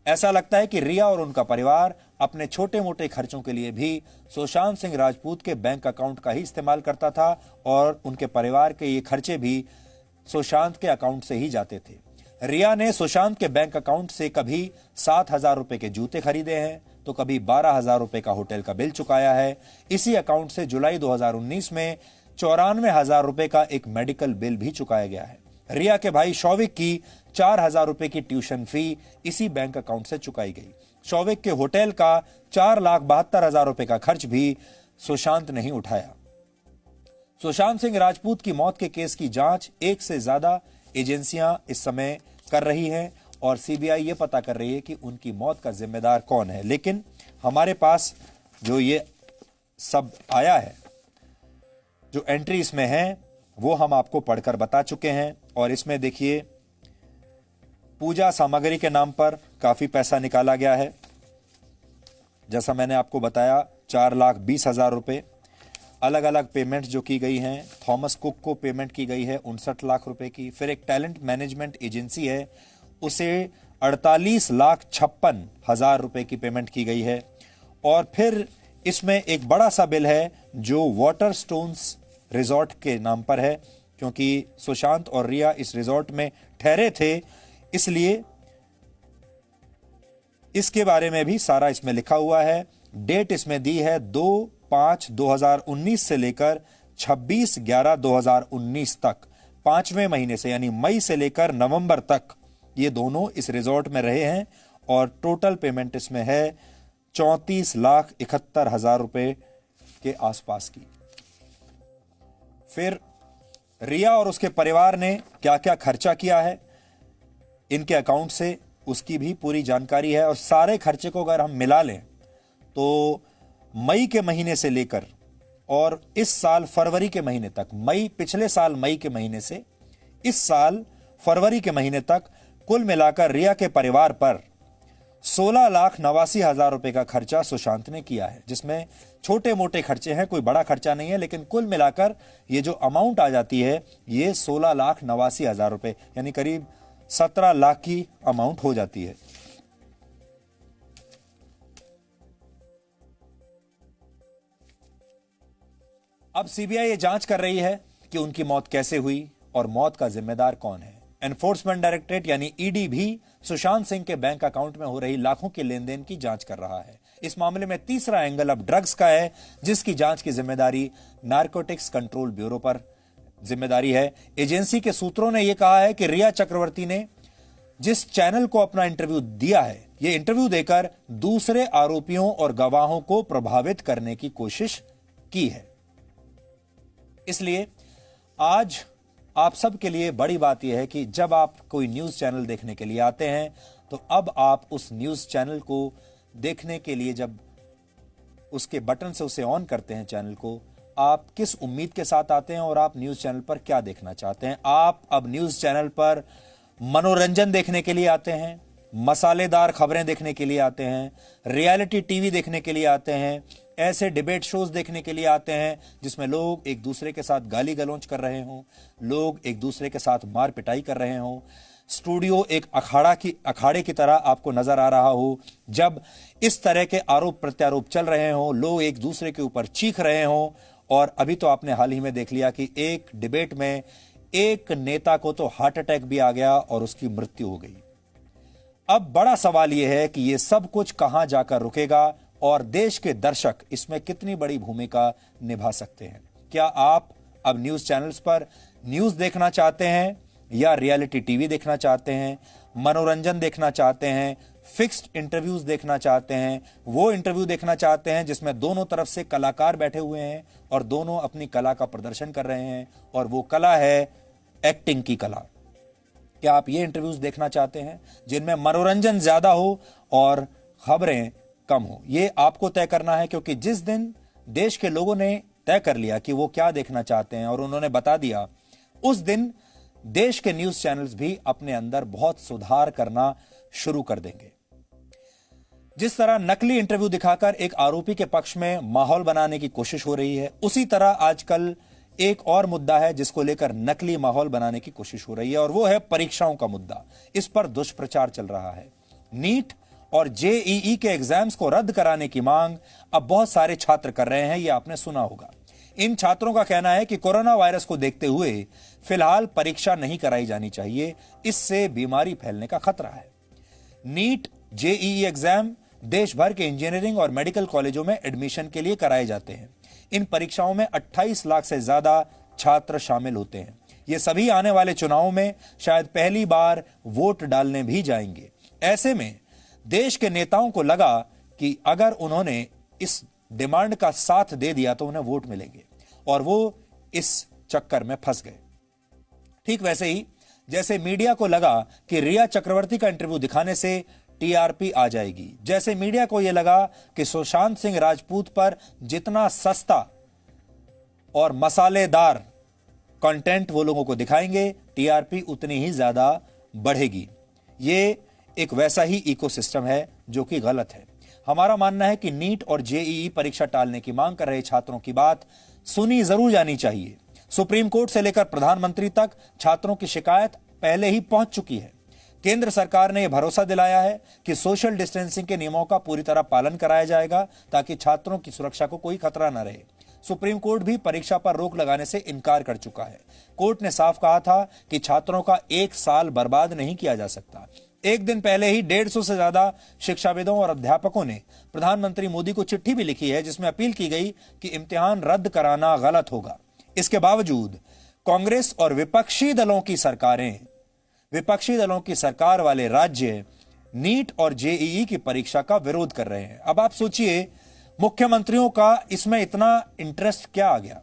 ऐसा लगता है कि रिया और उनका परिवार अपने छोटे मोटे खर्चों के लिए भी सुशांत सिंह राजपूत के बैंक अकाउंट का ही इस्तेमाल करता था और उनके परिवार के ये खर्चे भी सुशांत के अकाउंट से ही जाते थे। रिया ने सुशांत के बैंक अकाउंट से कभी 7,000 रुपए के जूते खरीदे हैं तो कभी 12,000 रुपए का होटल का बिल चुकाया है। इसी अकाउंट से जुलाई 2019 में 94,000 रुपए का एक मेडिकल बिल भी चुकाया गया है। रिया के भाई शौविक की 4,000 रुपए की ट्यूशन फी इसी बैंक अकाउंट से चुकाई गई। शौविक के होटल का 4,72,000 रुपए का खर्च भी सुशांत नहीं उठाया। सुशांत सिंह राजपूत की मौत के केस की जांच एक से ज्यादा एजेंसियां इस समय कर रही हैं और सीबीआई ये पता कर रही है कि उनकी मौत का जिम्मेदार कौन है। लेकिन हमारे पास जो ये सब आया है, जो एंट्री इसमें है, वो हम आपको पढ़कर बता चुके हैं। और इसमें देखिए, पूजा सामग्री के नाम पर काफी पैसा निकाला गया है। जैसा मैंने आपको बताया, 4,20,000 रुपए। अलग अलग पेमेंट जो की गई हैं, थॉमस कुक को पेमेंट की गई है 59 लाख रुपए की। फिर एक टैलेंट मैनेजमेंट एजेंसी है, उसे 48,56,000 रुपए की पेमेंट की गई है। और फिर इसमें एक बड़ा सा बिल है जो वाटर स्टोन्स रिजॉर्ट के नाम पर है, क्योंकि सुशांत और रिया इस रिजॉर्ट में ठहरे थे, इसलिए इसके बारे में भी सारा इसमें लिखा हुआ है। डेट इसमें दी है 2/5/2019 से लेकर 26/11/2019 तक, 5वें महीने से, यानी मई से लेकर नवंबर तक ये दोनों इस रिजॉर्ट में रहे हैं। और टोटल पेमेंट इसमें है 34,71,000 रुपए के आसपास की। फिर रिया और उसके परिवार ने क्या क्या खर्चा किया है इनके अकाउंट से, उसकी भी पूरी जानकारी है। और सारे खर्चे को अगर हम मिला लें तो मई के महीने से लेकर और इस साल फरवरी के महीने तक, पिछले साल मई के महीने से इस साल फरवरी के महीने तक कुल मिलाकर रिया के परिवार पर 16,89,000 रुपए का खर्चा सुशांत ने किया है, जिसमें छोटे मोटे खर्चे हैं, कोई बड़ा खर्चा नहीं है। लेकिन कुल मिलाकर ये जो अमाउंट आ जाती है ये 16,89,000 रुपए, यानी करीब 17 लाख की अमाउंट हो जाती है। अब सीबीआई ये जांच कर रही है कि उनकी मौत कैसे हुई और मौत का जिम्मेदार कौन है। एनफोर्समेंट डायरेक्टरेट यानी ईडी भी सुशांत सिंह के बैंक अकाउंट में हो रही लाखों के लेन देन की जांच कर रहा है। इस मामले में तीसरा एंगल अब ड्रग्स का है, जिसकी जांच की जिम्मेदारी नारकोटिक्स कंट्रोल ब्यूरो पर जिम्मेदारी है। एजेंसी के सूत्रों ने यह कहा है कि रिया चक्रवर्ती ने जिस चैनल को अपना इंटरव्यू दिया है, यह इंटरव्यू देकर दूसरे आरोपियों और गवाहों को प्रभावित करने की कोशिश की है। इसलिए आज आप सबके लिए बड़ी बात यह है कि जब आप कोई न्यूज चैनल देखने के लिए आते हैं तो अब आप उस न्यूज चैनल को देखने के लिए जब उसके बटन से उसे ऑन करते हैं चैनल को, आप किस उम्मीद के साथ आते हैं और आप न्यूज चैनल पर क्या देखना चाहते हैं। आप अब न्यूज चैनल पर मनोरंजन देखने के लिए आते हैं, मसालेदार खबरें देखने के लिए आते हैं, रियलिटी टीवी देखने के लिए आते हैं, ऐसे डिबेट शोज देखने के लिए आते हैं जिसमें लोग एक दूसरे के साथ गाली गलौज कर रहे हों, लोग एक दूसरे के साथ मार पिटाई कर रहे हों, स्टूडियो एक अखाड़े की तरह आपको नजर आ रहा हो, जब इस तरह के आरोप प्रत्यारोप चल रहे हों, लोग एक दूसरे के ऊपर चीख रहे हों। और अभी तो आपने हाल ही में देख लिया कि एक डिबेट में एक नेता को तो हार्ट अटैक भी आ गया और उसकी मृत्यु हो गई। अब बड़ा सवाल यह है कि यह सब कुछ कहां जाकर रुकेगा और देश के दर्शक इसमें कितनी बड़ी भूमिका निभा सकते हैं। क्या आप अब न्यूज चैनल्स पर न्यूज देखना चाहते हैं या रियलिटी टीवी देखना चाहते हैं, मनोरंजन देखना चाहते हैं, फिक्स्ड इंटरव्यूज देखना चाहते हैं, वो इंटरव्यू देखना चाहते हैं जिसमें दोनों तरफ से कलाकार बैठे हुए हैं और दोनों अपनी कला का प्रदर्शन कर रहे हैं और वो कला है एक्टिंग की कला। क्या आप ये इंटरव्यूज देखना चाहते हैं जिनमें मनोरंजन ज्यादा हो और खबरें कम हो? ये आपको तय करना है, क्योंकि जिस दिन देश के लोगों ने तय कर लिया कि वो क्या देखना चाहते हैं और उन्होंने बता दिया, उस दिन देश के न्यूज चैनल्स भी अपने अंदर बहुत सुधार करना शुरू कर देंगे। जिस तरह नकली इंटरव्यू दिखाकर एक आरोपी के पक्ष में माहौल बनाने की कोशिश हो रही है, उसी तरह आजकल एक और मुद्दा है जिसको लेकर नकली माहौल बनाने की कोशिश हो रही है और वो है परीक्षाओं का मुद्दा। इस पर दुष्प्रचार चल रहा है। नीट और जेईई के एग्जाम्स को रद्द कराने की मांग अब बहुत सारे छात्र कर रहे हैं, यह आपने सुना होगा। इन छात्रों का कहना है कि कोरोना वायरस को देखते हुए फिलहाल परीक्षा नहीं कराई जानी चाहिए, इससे बीमारी फैलने का खतरा है। नीट जेईई एग्जाम देश भर के इंजीनियरिंग और मेडिकल कॉलेजों में एडमिशन के लिए कराए जाते हैं। इन परीक्षाओं में 28 लाख से ज्यादा छात्र शामिल होते हैं। ये सभी आने वाले चुनावों में शायद पहली बार वोट डालने भी जाएंगे। ऐसे में देश के नेताओं को लगा कि अगर उन्होंने इस डिमांड का साथ दे दिया तो उन्हें वोट मिलेंगे, और वो इस चक्कर में फंस गए। ठीक वैसे ही जैसे मीडिया को लगा कि रिया चक्रवर्ती का इंटरव्यू दिखाने से टीआरपी आ जाएगी, जैसे मीडिया को यह लगा कि सुशांत सिंह राजपूत पर जितना सस्ता और मसालेदार कंटेंट वो लोगों को दिखाएंगे, टीआरपी उतनी ही ज्यादा बढ़ेगी। ये एक वैसा ही इकोसिस्टम है जो कि गलत है। हमारा मानना है कि नीट और जेईई परीक्षा टालने की मांग कर रहे छात्रों की बात सुनी जरूर जानी चाहिए। सुप्रीम कोर्ट से लेकर प्रधानमंत्री तक छात्रों की शिकायत पहले ही पहुंच चुकी है। केंद्र सरकार ने यह भरोसा दिलाया है कि सोशल डिस्टेंसिंग के नियमों का पूरी तरह पालन कराया जाएगा ताकि छात्रों की सुरक्षा को कोई खतरा न रहे। सुप्रीम कोर्ट भी परीक्षा पर रोक लगाने से इनकार कर चुका है। कोर्ट ने साफ कहा था कि छात्रों का 1 साल बर्बाद नहीं किया जा सकता। एक दिन पहले ही 150 से ज्यादा शिक्षाविदों और अध्यापकों ने प्रधानमंत्री मोदी को चिट्ठी भी लिखी है जिसमें अपील की गई कि इम्तिहान रद्द कराना गलत होगा। इसके बावजूद कांग्रेस और विपक्षी दलों की सरकार वाले राज्य नीट और जेईई की परीक्षा का विरोध कर रहे हैं। अब आप सोचिए मुख्यमंत्रियों का इसमें इतना इंटरेस्ट क्या आ गया।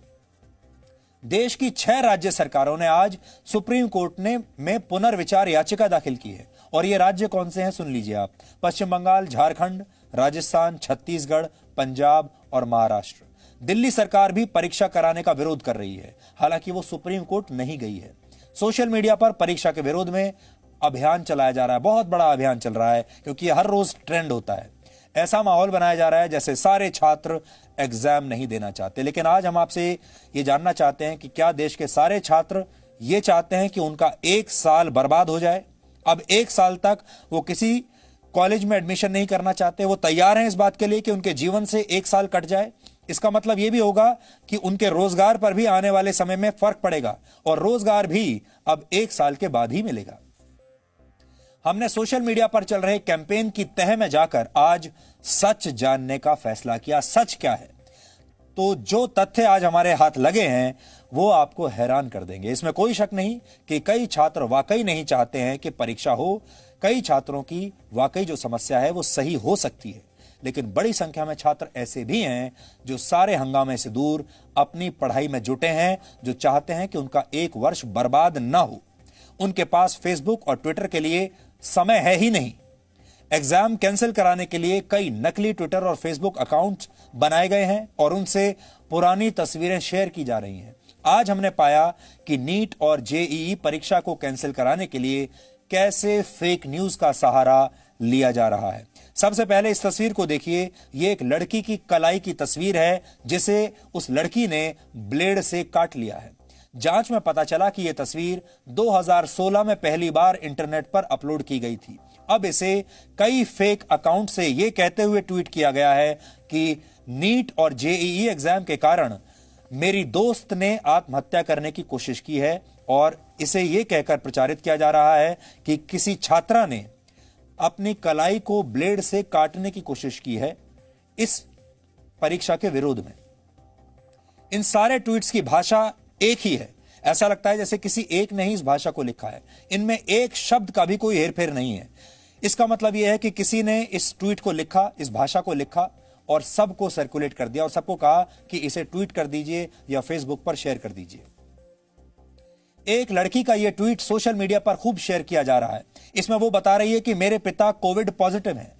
देश की 6 राज्य सरकारों ने आज सुप्रीम कोर्ट में पुनर्विचार याचिका दाखिल की है, और ये राज्य कौन से हैं सुन लीजिए आप। पश्चिम बंगाल, झारखंड, राजस्थान, छत्तीसगढ़, पंजाब और महाराष्ट्र। दिल्ली सरकार भी परीक्षा कराने का विरोध कर रही है, हालांकि वो सुप्रीम कोर्ट नहीं गई है। सोशल मीडिया पर परीक्षा के विरोध में अभियान चलाया जा रहा है, बहुत बड़ा अभियान चल रहा है, क्योंकि हर रोज ट्रेंड होता है। ऐसा माहौल बनाया जा रहा है जैसे सारे छात्र एग्जाम नहीं देना चाहते। लेकिन आज हम आपसे ये जानना चाहते हैं कि क्या देश के सारे छात्र ये चाहते हैं कि उनका 1 साल बर्बाद हो जाए? अब 1 साल तक वो किसी कॉलेज में एडमिशन नहीं करना चाहते, वो तैयार हैं इस बात के लिए कि उनके जीवन से 1 साल कट जाए। इसका मतलब यह भी होगा कि उनके रोजगार पर भी आने वाले समय में फर्क पड़ेगा, और रोजगार भी अब 1 साल के बाद ही मिलेगा। हमने सोशल मीडिया पर चल रहे कैंपेन की तह में जाकर आज सच जानने का फैसला किया। सच क्या है? तो जो तथ्य आज हमारे हाथ लगे हैं वो आपको हैरान कर देंगे। इसमें कोई शक नहीं कि कई छात्र वाकई नहीं चाहते हैं कि परीक्षा हो। कई छात्रों की वाकई जो समस्या है वो सही हो सकती है, लेकिन बड़ी संख्या में छात्र ऐसे भी हैं जो सारे हंगामे से दूर अपनी पढ़ाई में जुटे हैं, जो चाहते हैं कि उनका 1 वर्ष बर्बाद ना हो। उनके पास फेसबुक और ट्विटर के लिए समय है ही नहीं। एग्जाम कैंसिल कराने के लिए कई नकली ट्विटर और फेसबुक अकाउंट्स बनाए गए हैं और उनसे पुरानी तस्वीरें शेयर की जा रही हैं। आज हमने पाया कि नीट और जेईई परीक्षा को कैंसिल कराने के लिए कैसे फेक न्यूज का सहारा लिया जा रहा है। सबसे पहले इस तस्वीर को देखिए। ये एक लड़की की कलाई की तस्वीर है जिसे उस लड़की ने ब्लेड से काट लिया है। जांच में पता चला कि यह तस्वीर 2016 में पहली बार इंटरनेट पर अपलोड की गई थी। अब इसे कई फेक अकाउंट से यह कहते हुए ट्वीट किया गया है कि नीट और जेईई एग्जाम के कारण मेरी दोस्त ने आत्महत्या करने की कोशिश की है, और इसे यह कहकर प्रचारित किया जा रहा है कि किसी छात्रा ने अपनी कलाई को ब्लेड से काटने की कोशिश की है इस परीक्षा के विरोध में। इन सारे ट्वीट्स की भाषा एक ही है। ऐसा लगता है जैसे किसी एक ने ही इस भाषा को लिखा है। इनमें एक शब्द का भी कोई हेरफेर नहीं है। इसका मतलब यह है कि किसी ने इस ट्वीट को लिखा, इस भाषा को लिखा और सबको सर्कुलेट कर दिया और सबको कहा कि इसे ट्वीट कर दीजिए या फेसबुक पर शेयर कर दीजिए। एक लड़की का यह ट्वीट सोशल मीडिया पर खूब शेयर किया जा रहा है। इसमें वो बता रही है कि मेरे पिता कोविड पॉजिटिव हैं।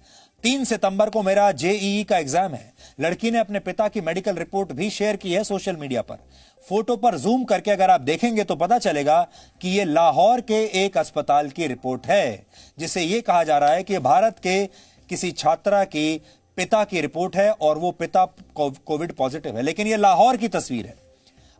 3 सितंबर को मेरा जेईई का एग्जाम है। लड़की ने अपने पिता की मेडिकल रिपोर्ट भी शेयर की है सोशल मीडिया पर। फोटो पर जूम करके अगर आप देखेंगे तो पता चलेगा कि यह लाहौर के एक अस्पताल की रिपोर्ट है, जिसे यह कहा जा रहा है कि भारत के किसी छात्रा की पिता की रिपोर्ट है और वो पिता कोविड पॉजिटिव है, लेकिन यह लाहौर की तस्वीर है।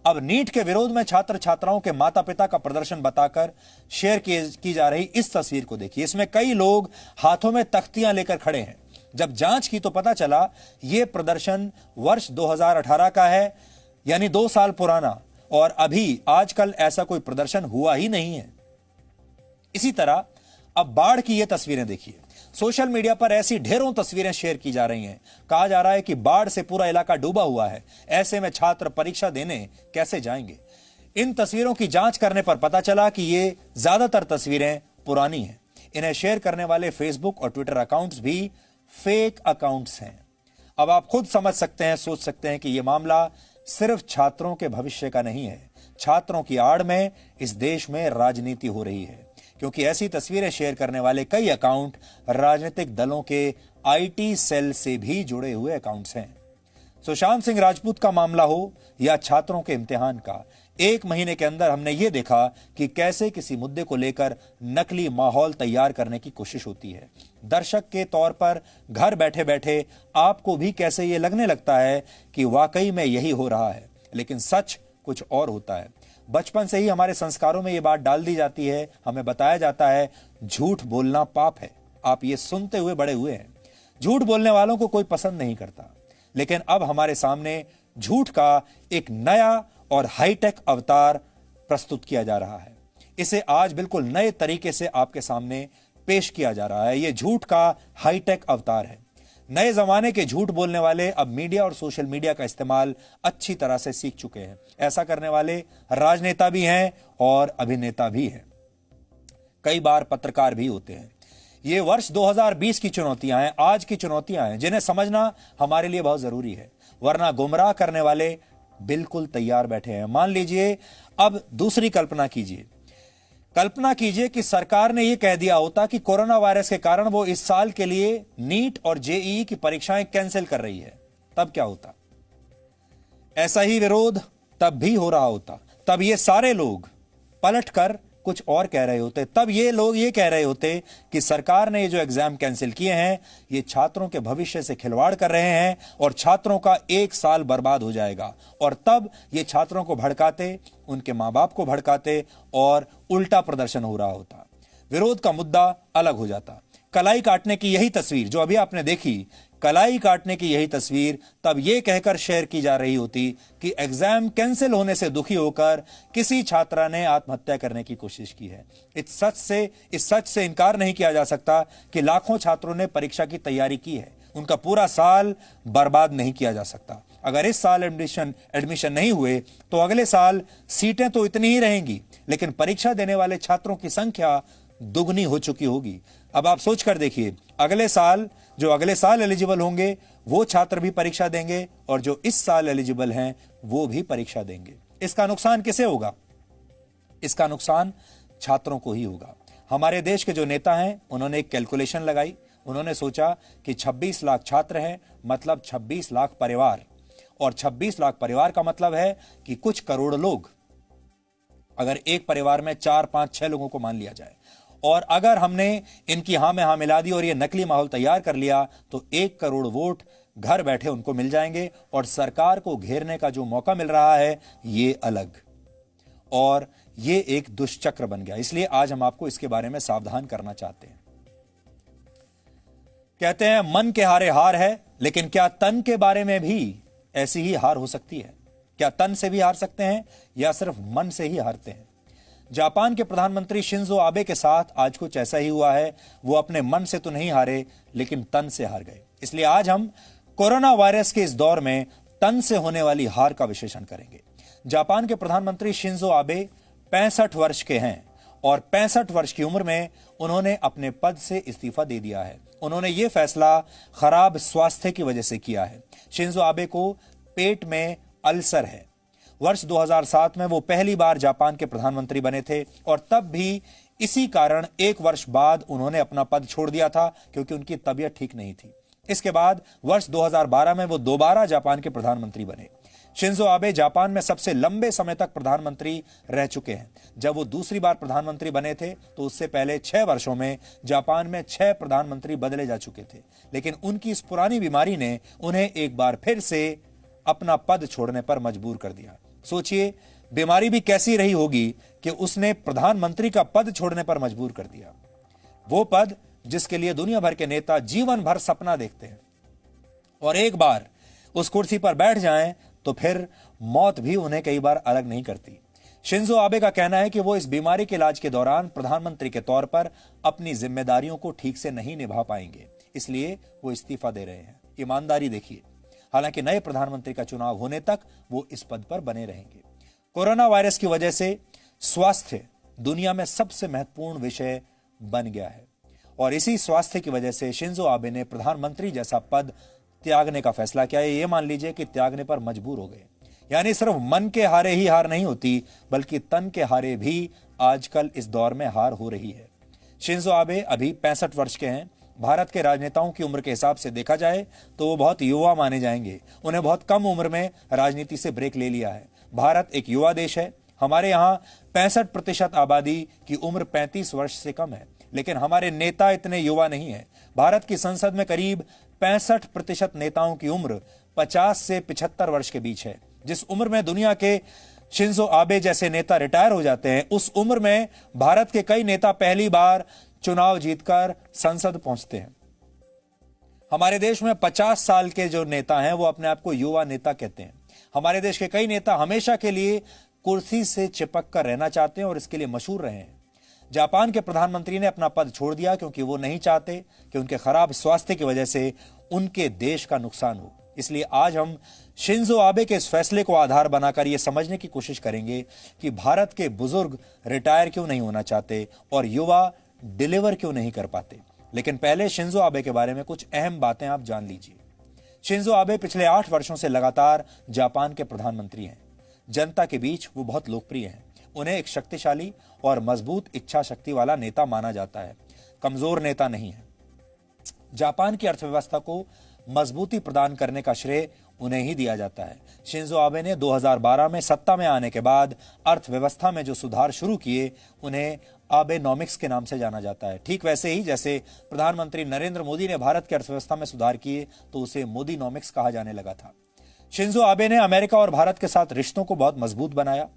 अब नीट के विरोध में छात्र छात्राओं के माता पिता का प्रदर्शन बताकर शेयर की जा रही इस तस्वीर को देखिए। इसमें कई लोग हाथों में तख्तियां लेकर खड़े हैं। जब जांच की तो पता चला यह प्रदर्शन वर्ष 2018 का है, यानी 2 साल पुराना, और अभी आजकल ऐसा कोई प्रदर्शन हुआ ही नहीं है। इसी तरह अब बाढ़ की यह तस्वीरें देखिए। सोशल मीडिया पर ऐसी ढेरों तस्वीरें शेयर की जा रही हैं। कहा जा रहा है कि बाढ़ से पूरा इलाका डूबा हुआ है, ऐसे में छात्र परीक्षा देने कैसे जाएंगे। इन तस्वीरों की जांच करने पर पता चला कि ये ज्यादातर तस्वीरें पुरानी हैं। इन्हें शेयर करने वाले फेसबुक और ट्विटर अकाउंट्स भी फेक अकाउंट्स हैं। अब आप खुद समझ सकते हैं, सोच सकते हैं कि यह मामला सिर्फ छात्रों के भविष्य का नहीं है। छात्रों की आड़ में इस देश में राजनीति हो रही है, क्योंकि ऐसी तस्वीरें शेयर करने वाले कई अकाउंट राजनीतिक दलों के आईटी सेल से भी जुड़े हुए अकाउंट्स हैं। सुशांत सिंह राजपूत का मामला हो या छात्रों के इम्तिहान का, 1 महीने के अंदर हमने ये देखा कि कैसे किसी मुद्दे को लेकर नकली माहौल तैयार करने की कोशिश होती है। दर्शक के तौर पर घर बैठे बैठे आपको भी कैसे ये लगने लगता है कि वाकई में यही हो रहा है, लेकिन सच कुछ और होता है। बचपन से ही हमारे संस्कारों में ये बात डाल दी जाती है, हमें बताया जाता है झूठ बोलना पाप है। आप ये सुनते हुए बड़े हुए हैं। झूठ बोलने वालों को कोई पसंद नहीं करता, लेकिन अब हमारे सामने झूठ का एक नया और हाईटेक अवतार प्रस्तुत किया जा रहा है। इसे आज बिल्कुल नए तरीके से आपके सामने पेश किया जा रहा है। यह झूठ का हाईटेक अवतार है। नए जमाने के झूठ बोलने वाले अब मीडिया और सोशल मीडिया का इस्तेमाल अच्छी तरह से सीख चुके हैं। ऐसा करने वाले राजनेता भी हैं और अभिनेता भी हैं, कई बार पत्रकार भी होते हैं। ये वर्ष 2020 की चुनौतियां हैं, आज की चुनौतियां हैं, जिन्हें समझना हमारे लिए बहुत जरूरी है, वरना गुमराह करने वाले बिल्कुल तैयार बैठे हैं। मान लीजिए, अब दूसरी कल्पना कीजिए कि सरकार ने यह कह दिया होता कि कोरोना वायरस के कारण वो इस साल के लिए नीट और जेईई की परीक्षाएं कैंसिल कर रही है, तब क्या होता? ऐसा ही विरोध तब भी हो रहा होता। तब ये सारे लोग पलटकर कुछ और कह रहे होते। तब ये लोग ये कह रहे होते कि सरकार ने ये जो एग्जाम कैंसिल किए हैं, ये छात्रों के भविष्य से खिलवाड़ कर रहे हैं और छात्रों का 1 साल बर्बाद हो जाएगा। और तब ये छात्रों को भड़काते, उनके मां बाप को भड़काते और उल्टा प्रदर्शन हो रहा होता। विरोध का मुद्दा अलग हो जाता। कलाई काटने की यही तस्वीर जो अभी आपने देखी, कलाई काटने की यही तस्वीर तब यह कहकर शेयर की जा रही होती कि एग्जाम कैंसिल होने से दुखी होकर किसी छात्रा ने आत्महत्या करने की कोशिश की है। इस सच से इनकार नहीं किया जा सकता कि लाखों छात्रों ने परीक्षा की तैयारी की है। उनका पूरा साल बर्बाद नहीं किया जा सकता। अगर इस साल एडमिशन नहीं हुए तो अगले साल सीटें तो इतनी ही रहेंगी, लेकिन परीक्षा देने वाले छात्रों की संख्या दुगनी हो चुकी होगी। अब आप सोच कर देखिए, अगले साल एलिजिबल होंगे वो छात्र भी परीक्षा देंगे और जो इस साल एलिजिबल हैं वो भी परीक्षा देंगे। इसका नुकसान किसे होगा? इसका नुकसान छात्रों को ही होगा। हमारे देश के जो नेता हैं, उन्होंने एक कैलकुलेशन लगाई। उन्होंने सोचा कि 26 लाख छात्र हैं, मतलब 26 लाख परिवार, और 26 लाख परिवार का मतलब है कि कुछ करोड़ लोग। अगर एक परिवार में 4, 5, 6 लोगों को मान लिया जाए और अगर हमने इनकी हां में हां मिला दी और ये नकली माहौल तैयार कर लिया तो 1 करोड़ वोट घर बैठे उनको मिल जाएंगे और सरकार को घेरने का जो मौका मिल रहा है ये अलग, और ये एक दुष्चक्र बन गया। इसलिए आज हम आपको इसके बारे में सावधान करना चाहते हैं। कहते हैं मन के हारे हार है, लेकिन क्या तन के बारे में भी ऐसी ही हार हो सकती है? क्या तन से भी हार सकते हैं या सिर्फ मन से ही हारते हैं? जापान के प्रधानमंत्री शिंजो आबे के साथ आज कुछ ऐसा ही हुआ है। वो अपने मन से तो नहीं हारे, लेकिन तन से हार गए। इसलिए आज हम कोरोना वायरस के इस दौर में तन से होने वाली हार का विश्लेषण करेंगे। जापान के प्रधानमंत्री शिंजो आबे 65 वर्ष के हैं और 65 वर्ष की उम्र में उन्होंने अपने पद से इस्तीफा दे दिया है। उन्होंने ये फैसला खराब स्वास्थ्य की वजह से किया है। शिंजो आबे को पेट में अल्सर है। वर्ष 2007 में वो पहली बार जापान के प्रधानमंत्री बने थे और तब भी इसी कारण 1 वर्ष बाद उन्होंने अपना पद छोड़ दिया था, क्योंकि उनकी तबीयत ठीक नहीं थी। इसके बाद वर्ष 2012 में वो दोबारा जापान के प्रधानमंत्री बने। शिंजो आबे जापान में सबसे लंबे समय तक प्रधानमंत्री रह चुके हैं। जब वो दूसरी बार प्रधानमंत्री बने थे तो उससे पहले 6 वर्षों में जापान में 6 प्रधानमंत्री बदले जा चुके थे, लेकिन उनकी इस पुरानी बीमारी ने उन्हें एक बार फिर से अपना पद छोड़ने पर मजबूर कर दिया। सोचिए बीमारी भी कैसी रही होगी कि उसने प्रधानमंत्री का पद छोड़ने पर मजबूर कर दिया। वो पद जिसके लिए दुनिया भर के नेता जीवन भर सपना देखते हैं, और एक बार उस कुर्सी पर बैठ जाएं तो फिर मौत भी उन्हें कई बार अलग नहीं करती। शिंजो आबे का कहना है कि वो इस बीमारी के इलाज के दौरान प्रधानमंत्री के तौर पर अपनी जिम्मेदारियों को ठीक से नहीं निभा पाएंगे, इसलिए वो इस्तीफा दे रहे हैं। ईमानदारी देखिए। हालांकि नए प्रधानमंत्री का चुनाव होने तक वो इस पद पर बने रहेंगे। कोरोना वायरस की वजह से स्वास्थ्य दुनिया में सबसे महत्वपूर्ण विषय बन गया है, और इसी स्वास्थ्य की वजह से शिंजो आबे ने प्रधानमंत्री जैसा पद त्यागने का फैसला किया है। ये मान लीजिए कि त्यागने पर मजबूर हो गए। यानी सिर्फ मन के हारे ही हार नहीं होती, बल्कि तन के हारे भी आजकल इस दौर में हार हो रही है। शिंजो आबे अभी 65 वर्ष के हैं। भारत के राजनेताओं की उम्र के हिसाब से देखा जाए तो वो बहुत युवा माने जाएंगे। उन्हें बहुत कम उम्र में राजनीति से ब्रेक ले लिया है। भारत एक युवा देश है। हमारे यहाँ 65% आबादी की उम्र 35 वर्ष से कम है, लेकिन हमारे नेता इतने युवा नहीं है। भारत की संसद में करीब 65% नेताओं की उम्र 50 से 75 वर्ष के बीच है। जिस उम्र में दुनिया के शिंजो आबे जैसे नेता रिटायर हो जाते हैं, उस उम्र में भारत के कई नेता पहली बार चुनाव जीतकर संसद पहुंचते हैं। हमारे देश में 50 साल के जो नेता हैं वो अपने आप को युवा नेता कहते हैं। हमारे देश के कई नेता हमेशा के लिए कुर्सी से चिपक कर रहना चाहते हैं और इसके लिए मशहूर रहे हैं। जापान के प्रधानमंत्री ने अपना पद छोड़ दिया क्योंकि वो नहीं चाहते कि उनके खराब स्वास्थ्य की वजह से उनके देश का नुकसान हो। इसलिए आज हम शिंजो आबे के इस फैसले को आधार बनाकर यह समझने की कोशिश करेंगे कि भारत के बुजुर्ग रिटायर क्यों नहीं होना चाहते और युवा डिलीवर क्यों नहीं कर पाते। लेकिन पहले शिंजो आबे के बारे में कुछ अहम बातें आप जान लीजिए। शिंजो आबे पिछले 8 वर्षों से लगातार जापान के प्रधानमंत्री हैं। जनता के बीच वो बहुत लोकप्रिय हैं। उन्हें एक शक्तिशाली और मजबूत इच्छा शक्ति वाला नेता माना जाता है, कमजोर नेता नहीं है। जापान की अर्थव्यवस्था को मजबूती प्रदान करने का श्रेय उन्हें ही दिया जाता है। शिंजो आबे ने 2012 में सत्ता में आने के बाद अर्थव्यवस्था में जो सुधार शुरू किए उन्हें आबेनॉमिक्स के नाम से जाना जाता है। ठीक वैसे ही जैसे प्रधानमंत्री नरेंद्र मोदी ने भारत की अर्थव्यवस्था में सुधार किए तो उसे मोदीनॉमिक्स कहा जाने लगा था। शिंजो आबे ने अमेरिका और भारत के साथ रिश्तों को बहुत मजबूत बनाया।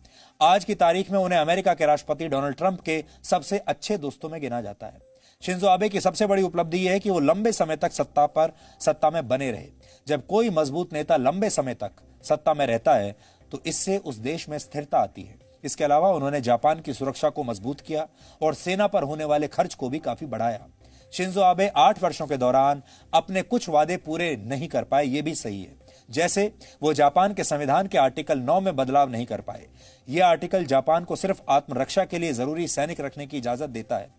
आज की तारीख में उन्हें अमेरिका के राष्ट्रपति डोनाल्ड ट्रंप के सबसे अच्छे दोस्तों में गिना जाता है। शिंजो आबे की सबसे बड़ी उपलब्धि यह है कि वो लंबे समय तक सत्ता में बने रहे। जब कोई मजबूत नेता लंबे समय तक सत्ता में रहता है तो इससे उस देश में स्थिरता आती है। इसके अलावा उन्होंने जापान की सुरक्षा को मजबूत किया और सेना पर होने वाले खर्च को भी काफी बढ़ाया। शिंजो आबे 8 वर्षों के दौरान अपने कुछ वादे पूरे नहीं कर पाए, ये भी सही है। जैसे वो जापान के संविधान के आर्टिकल 9 में बदलाव नहीं कर पाए। यह आर्टिकल जापान को सिर्फ आत्मरक्षा के लिए जरूरी सैनिक रखने की इजाजत देता है।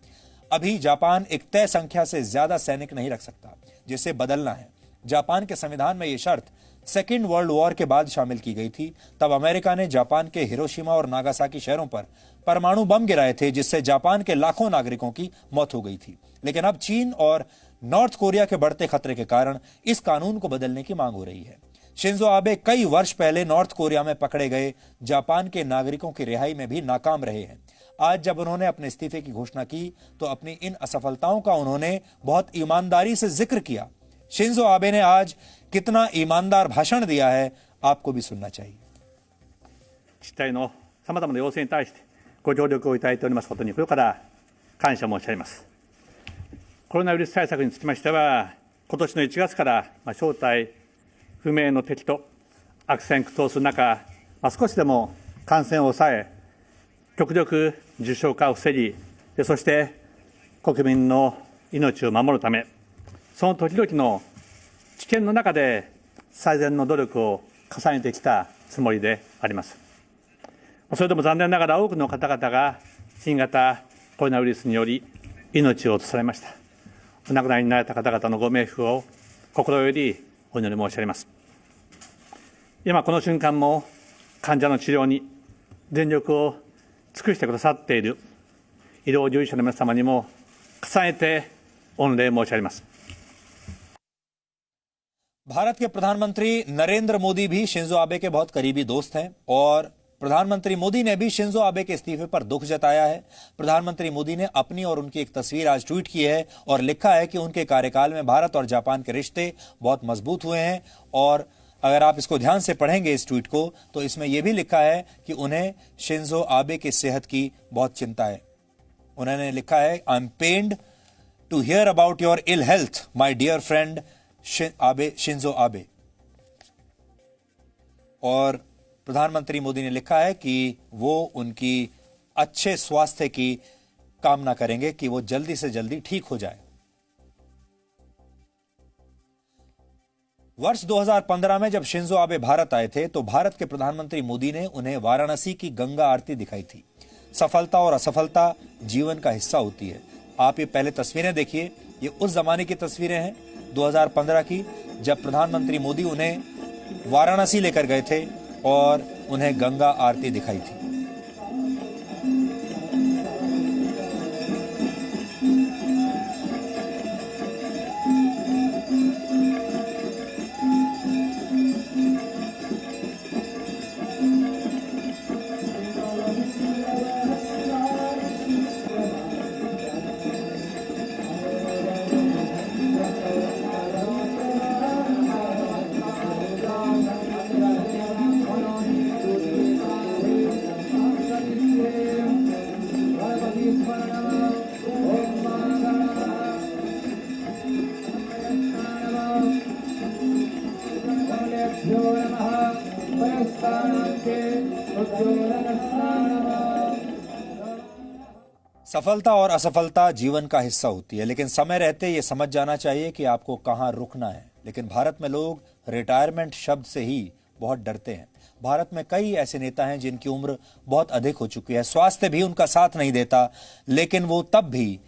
अभी जापान एक तय संख्या से ज्यादा सैनिक नहीं रख सकता, जिसे बदलना है। जापान के संविधान में यह शर्त सेकेंड वर्ल्ड वॉर के बाद शामिल की गई थी। तब अमेरिका ने जापान के हिरोशिमा और नागासाकी शहरों पर परमाणु बम गिराए थे, जिससे जापान के लाखों नागरिकों की मौत हो गई थी। लेकिन अब चीन और नॉर्थ कोरिया के बढ़ते खतरे के कारण इस कानून को बदलने की मांग हो रही है। शिंजो आबे कई वर्ष पहले नॉर्थ कोरिया में पकड़े गए जापान के नागरिकों की रिहाई में भी नाकाम रहे हैं। आज जब उन्होंने अपने इस्तीफे की घोषणा की तो अपनी इन असफलताओं का उन्होंने बहुत ईमानदारी से जिक्र किया। शिंजो आबे ने आज कितना ईमानदार भाषण दिया है, आपको भी सुनना चाहिए। 自治体のさまざまな要請に対してご協力をいただいておりますことに心から感謝申し上げます。コロナウイルス対策につきましては、今年の1月から正体不明の敵と悪戦苦闘する中、少しでも感染を抑え、極力重症化を防ぎ、そして国民の命を守るため、その時々の危険の中で最善の努力を重ねてきたつもりであります。それでも残念ながら多くの方々が新型コロナウイルスにより命を落とされました。お亡くなりになられた方々のご冥福を心よりお祈り申し上げます。今この瞬間も患者の治療に全力を尽くしてくださっている医療従事者の皆様にも重ねて御礼申し上げます。भारत के प्रधानमंत्री नरेंद्र मोदी भी शिंजो आबे के बहुत करीबी दोस्त हैं और प्रधानमंत्री मोदी ने भी शिंजो आबे के इस्तीफे पर दुख जताया है। प्रधानमंत्री मोदी ने अपनी और उनकी एक तस्वीर आज ट्वीट की है और लिखा है कि उनके कार्यकाल में भारत और जापान के रिश्ते बहुत मजबूत हुए हैं और अगर आप इसको ध्यान से पढ़ेंगे इस ट्वीट को तो इसमें यह भी लिखा है कि उन्हें शिंजो आबे की सेहत की बहुत चिंता है। उन्होंने लिखा है, I am pained to hear about your ill health my dear friend Shinzo Abe. और प्रधानमंत्री मोदी ने लिखा है कि वो उनकी अच्छे स्वास्थ्य की कामना करेंगे कि वो जल्दी से जल्दी ठीक हो जाए। वर्ष 2015 में जब शिंजो आबे भारत आए थे तो भारत के प्रधानमंत्री मोदी ने उन्हें वाराणसी की गंगा आरती दिखाई थी। सफलता और असफलता जीवन का हिस्सा होती है। आप ये पहले तस्वीरें देखिए, ये उस जमाने की तस्वीरें हैं 2015 की, जब प्रधानमंत्री मोदी उन्हें वाराणसी लेकर गए थे और उन्हें गंगा आरती दिखाई थी। सफलता और असफलता जीवन का हिस्सा होती है, लेकिन समय रहते ये समझ जाना चाहिए कि आपको कहां रुकना है। लेकिन भारत में लोग रिटायरमेंट शब्द से ही बहुत डरते हैं। भारत में कई ऐसे नेता हैं जिनकी उम्र बहुत अधिक हो चुकी है, स्वास्थ्य भी उनका साथ नहीं देता, लेकिन वो तब भी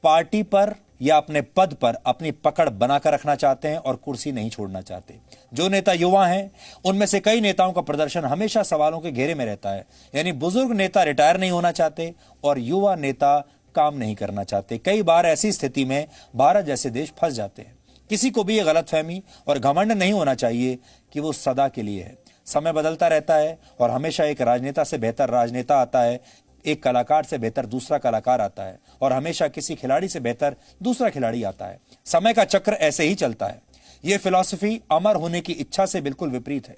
पार्टी पर या अपने पद पर अपनी पकड़ बनाकर रखना चाहते हैं और कुर्सी नहीं छोड़ना चाहते। जो नेता युवा हैं, उनमें से कई नेताओं का प्रदर्शन हमेशा सवालों के घेरे में रहता है। यानी बुजुर्ग नेता रिटायर नहीं होना चाहते और युवा नेता काम नहीं करना चाहते। कई बार ऐसी स्थिति में भारत जैसे देश फंस जाते हैं। किसी को भी यह गलतफहमी और घमंड नहीं होना चाहिए कि वो सदा के लिए है। समय बदलता रहता है और हमेशा एक राजनेता से बेहतर राजनेता आता है, एक कलाकार से बेहतर दूसरा कलाकार आता है और हमेशा किसी खिलाड़ी से बेहतर दूसरा खिलाड़ी आता है। समय का चक्र ऐसे ही चलता है। यह फिलॉसफी अमर होने की इच्छा से बिल्कुल विपरीत है।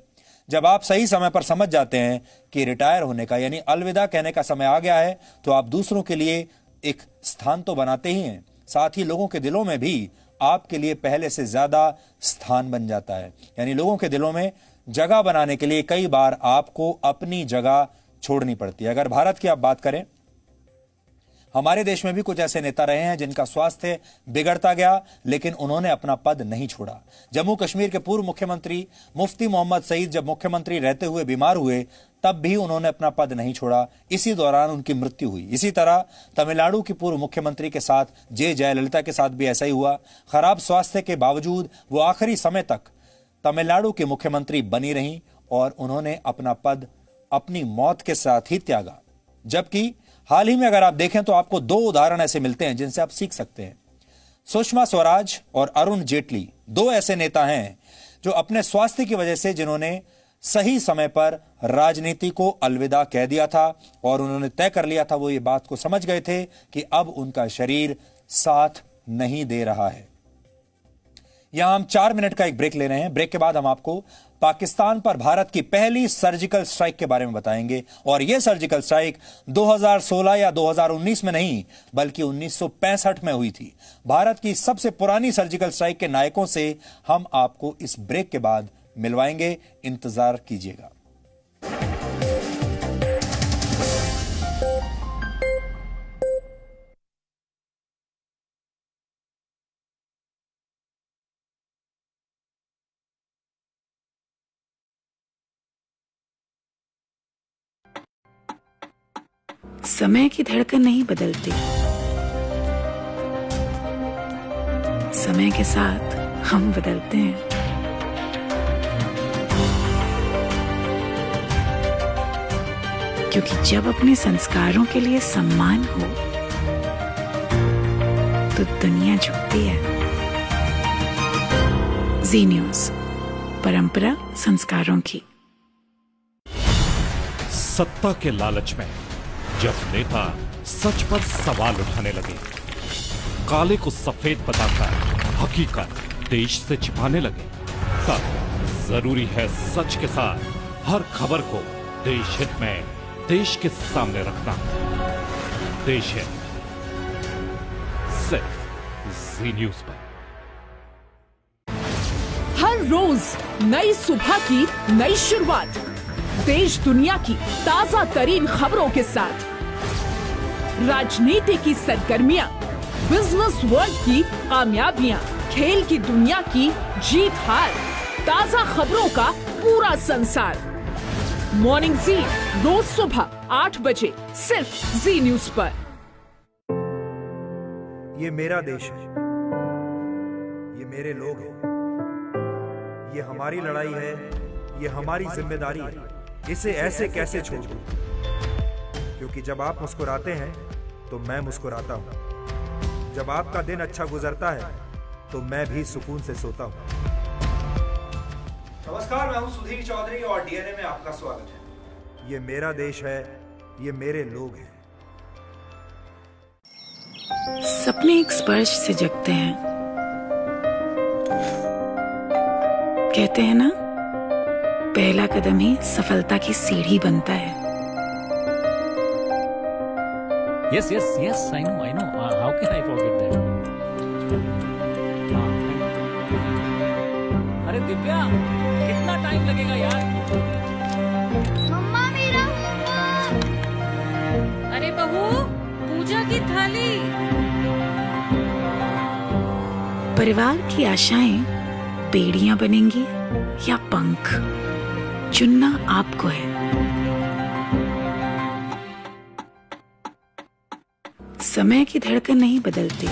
जब आप सही समय पर समझ जाते हैं कि रिटायर होने का यानी अलविदा कहने का समय आ गया है, तो आप दूसरों के लिए एक स्थान तो बनाते ही हैं, साथ ही लोगों के दिलों में भी आपके लिए पहले से ज्यादा स्थान बन जाता है। यानी लोगों के दिलों में जगह बनाने के लिए कई बार आपको अपनी जगह छोड़नी पड़ती है। अगर भारत की आप बात करें, हमारे देश में भी कुछ ऐसे नेता रहे हैं जिनका स्वास्थ्य बिगड़ता गया, लेकिन उन्होंने अपना पद नहीं छोड़ा। जम्मू कश्मीर के पूर्व मुख्यमंत्री मुफ्ती मोहम्मद सईद जब मुख्यमंत्री रहते हुए बीमार हुए, तब भी उन्होंने अपना पद नहीं छोड़ा। इसी दौरान उनकी मृत्यु हुई। इसी तरह तमिलनाडु की पूर्व मुख्यमंत्री के साथ जे जयललिता के साथ भी ऐसा ही हुआ। खराब स्वास्थ्य के बावजूद वो आखिरी समय तक तमिलनाडु के मुख्यमंत्री बनी रहीं और उन्होंने अपना पद अपनी मौत के साथ ही त्यागा। जबकि हाल ही में अगर आप देखें तो आपको दो उदाहरण ऐसे मिलते हैं जिनसे आप सीख सकते हैं। सुषमा स्वराज और अरुण जेटली दो ऐसे नेता हैं जो अपने स्वास्थ्य की वजह से जिन्होंने सही समय पर राजनीति को अलविदा कह दिया था और उन्होंने तय कर लिया था, वो ये बात को समझ गए थे कि अब उनका शरीर साथ नहीं दे रहा है। यहां हम 4 मिनट का एक ब्रेक ले रहे हैं। ब्रेक के बाद हम आपको पाकिस्तान पर भारत की पहली सर्जिकल स्ट्राइक के बारे में बताएंगे। और यह सर्जिकल स्ट्राइक 2016 या 2019 में नहीं, बल्कि 1965 में हुई थी। भारत की सबसे पुरानी सर्जिकल स्ट्राइक के नायकों से हम आपको इस ब्रेक के बाद मिलवाएंगे। इंतजार कीजिएगा। समय की धड़कन नहीं बदलती, समय के साथ हम बदलते हैं। क्योंकि जब अपने संस्कारों के लिए सम्मान हो तो दुनिया झुकती है। जी न्यूज़, परंपरा संस्कारों की। सत्ता के लालच में जब नेता सच पर सवाल उठाने लगे, काले को सफेद बताकर हकीकत देश से छिपाने लगे, तब जरूरी है सच के साथ हर खबर को देश हित में देश के सामने रखना। देश हित सिर्फ जी न्यूज पर। हर रोज नई सुबह की नई शुरुआत, देश दुनिया की ताजा तरीन खबरों के साथ, राजनीति की सरगर्मियां, बिजनेस वर्ल्ड की कामयाबियां, खेल की दुनिया की जीत हार, ताजा खबरों का पूरा संसार। मॉर्निंग जी रोज सुबह 8 बजे सिर्फ जी न्यूज पर। ये मेरा देश है, ये मेरे लोग हैं, ये हमारी लड़ाई है, ये हमारी जिम्मेदारी है। इसे ऐसे कैसे छोड़ दूं? क्योंकि जब आप मुस्कुराते हैं तो मैं मुस्कुराता हूं। जब आपका दिन अच्छा गुजरता है तो मैं भी सुकून से सोता हूं। नमस्कार, मैं हूं सुधीर चौधरी और डीएनए में आपका स्वागत है। ये मेरा देश है, ये मेरे लोग हैं। सपने एक स्पर्श से जगते हैं। कहते हैं ना, पहला कदम ही सफलता की सीढ़ी बनता है। Yes, I know. How can I forget that? अरे दिव्या, कितना टाइम लगेगा यार? मम्मा, मेरा होमवर्क। अरे बहू, पूजा की थाली। परिवार की आशाएं बेड़ियां बनेंगी या पंख, चुनना आपको है। समय की धड़कन नहीं बदलती,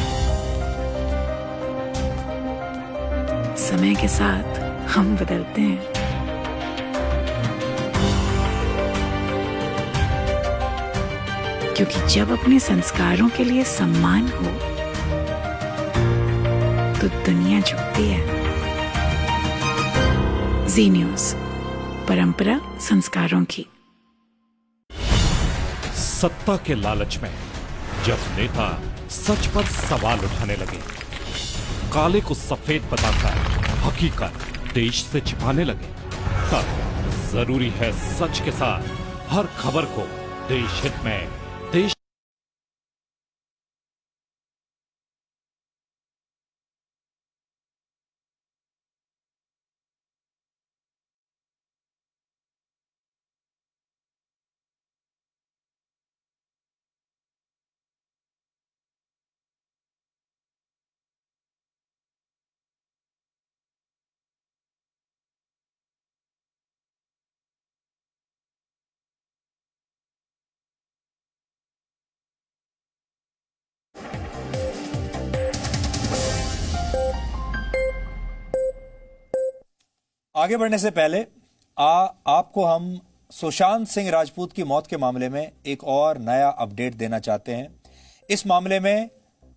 समय के साथ हम बदलते हैं। क्योंकि जब अपने संस्कारों के लिए सम्मान हो तो दुनिया झुकती है। जी न्यूज, परंपरा संस्कारों की। सत्ता के लालच में जब नेता सच पर सवाल उठाने लगे, काले को सफेद बताकर हकीकत देश से छिपाने लगे, तब जरूरी है सच के साथ हर खबर को देश हित में देश। आगे बढ़ने से पहले आपको हम सुशांत सिंह राजपूत की मौत के मामले में एक और नया अपडेट देना चाहते हैं। इस मामले में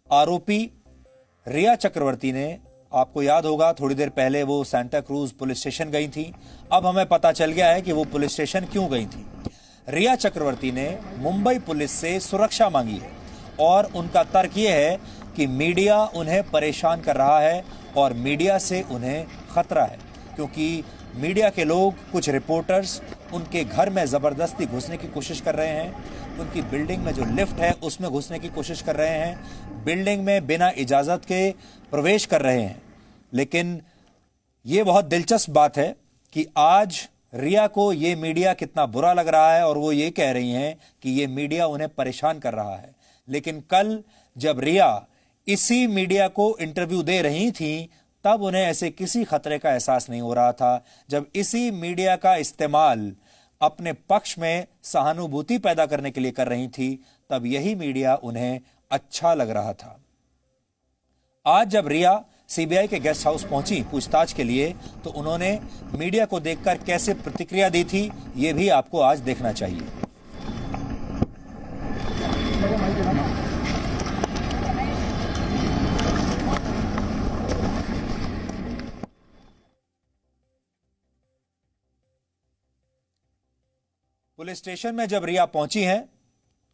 आरोपी रिया चक्रवर्ती ने, आपको याद होगा थोड़ी देर पहले वो सांता क्रूज पुलिस स्टेशन गई थी। अब हमें पता चल गया है कि वो पुलिस स्टेशन क्यों गई थी। रिया चक्रवर्ती ने मुंबई पुलिस से सुरक्षा मांगी है और उनका तर्क यह है कि मीडिया उन्हें परेशान कर रहा है और मीडिया से उन्हें खतरा है, क्योंकि मीडिया के लोग, कुछ रिपोर्टर्स उनके घर में जबरदस्ती घुसने की कोशिश कर रहे हैं, उनकी बिल्डिंग में जो लिफ्ट है उसमें घुसने की कोशिश कर रहे हैं, बिल्डिंग में बिना इजाजत के प्रवेश कर रहे हैं। लेकिन ये बहुत दिलचस्प बात है कि आज रिया को ये मीडिया कितना बुरा लग रहा है और वो ये कह रही हैं कि ये मीडिया उन्हें परेशान कर रहा है। लेकिन कल जब रिया इसी मीडिया को इंटरव्यू दे रही थी तब उन्हें ऐसे किसी खतरे का एहसास नहीं हो रहा था। जब इसी मीडिया का इस्तेमाल अपने पक्ष में सहानुभूति पैदा करने के लिए कर रही थी तब यही मीडिया उन्हें अच्छा लग रहा था। आज जब रिया सीबीआई के गेस्ट हाउस पहुंची पूछताछ के लिए तो उन्होंने मीडिया को देखकर कैसे प्रतिक्रिया दी थी ये भी आपको आज देखना चाहिए। पुलिस स्टेशन में जब रिया पहुंची हैं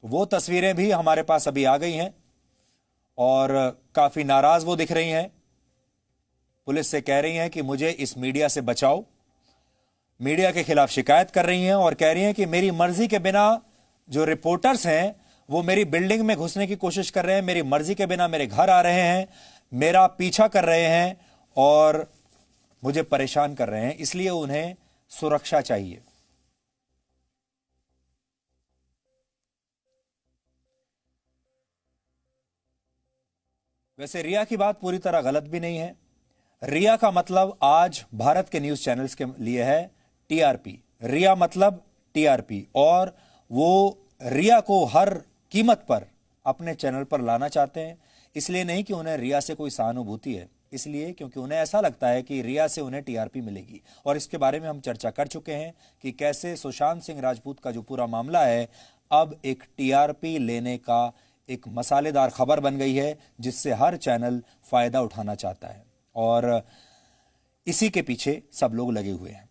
वो तस्वीरें भी हमारे पास अभी आ गई हैं और काफी नाराज वो दिख रही हैं। पुलिस से कह रही हैं कि मुझे इस मीडिया से बचाओ, मीडिया के खिलाफ शिकायत कर रही हैं और कह रही हैं कि मेरी मर्जी के बिना जो रिपोर्टर्स हैं वो मेरी बिल्डिंग में घुसने की कोशिश कर रहे हैं, मेरी मर्जी के बिना मेरे घर आ रहे हैं, मेरा पीछा कर रहे हैं और मुझे परेशान कर रहे हैं, इसलिए उन्हें सुरक्षा चाहिए। वैसे रिया की बात पूरी तरह गलत भी नहीं है। रिया का मतलब आज भारत के न्यूज चैनल्स के लिए है टीआरपी। रिया मतलब टीआरपी, और वो रिया को हर कीमत पर अपने चैनल पर लाना चाहते हैं। इसलिए नहीं कि उन्हें रिया से कोई सहानुभूति है, इसलिए क्योंकि उन्हें ऐसा लगता है कि रिया से उन्हें टीआरपी मिलेगी। और इसके बारे में हम चर्चा कर चुके हैं कि कैसे सुशांत सिंह राजपूत का जो पूरा मामला है अब एक टीआरपी लेने का एक मसालेदार खबर बन गई है, जिससे हर चैनल फायदा उठाना चाहता है और इसी के पीछे सब लोग लगे हुए हैं।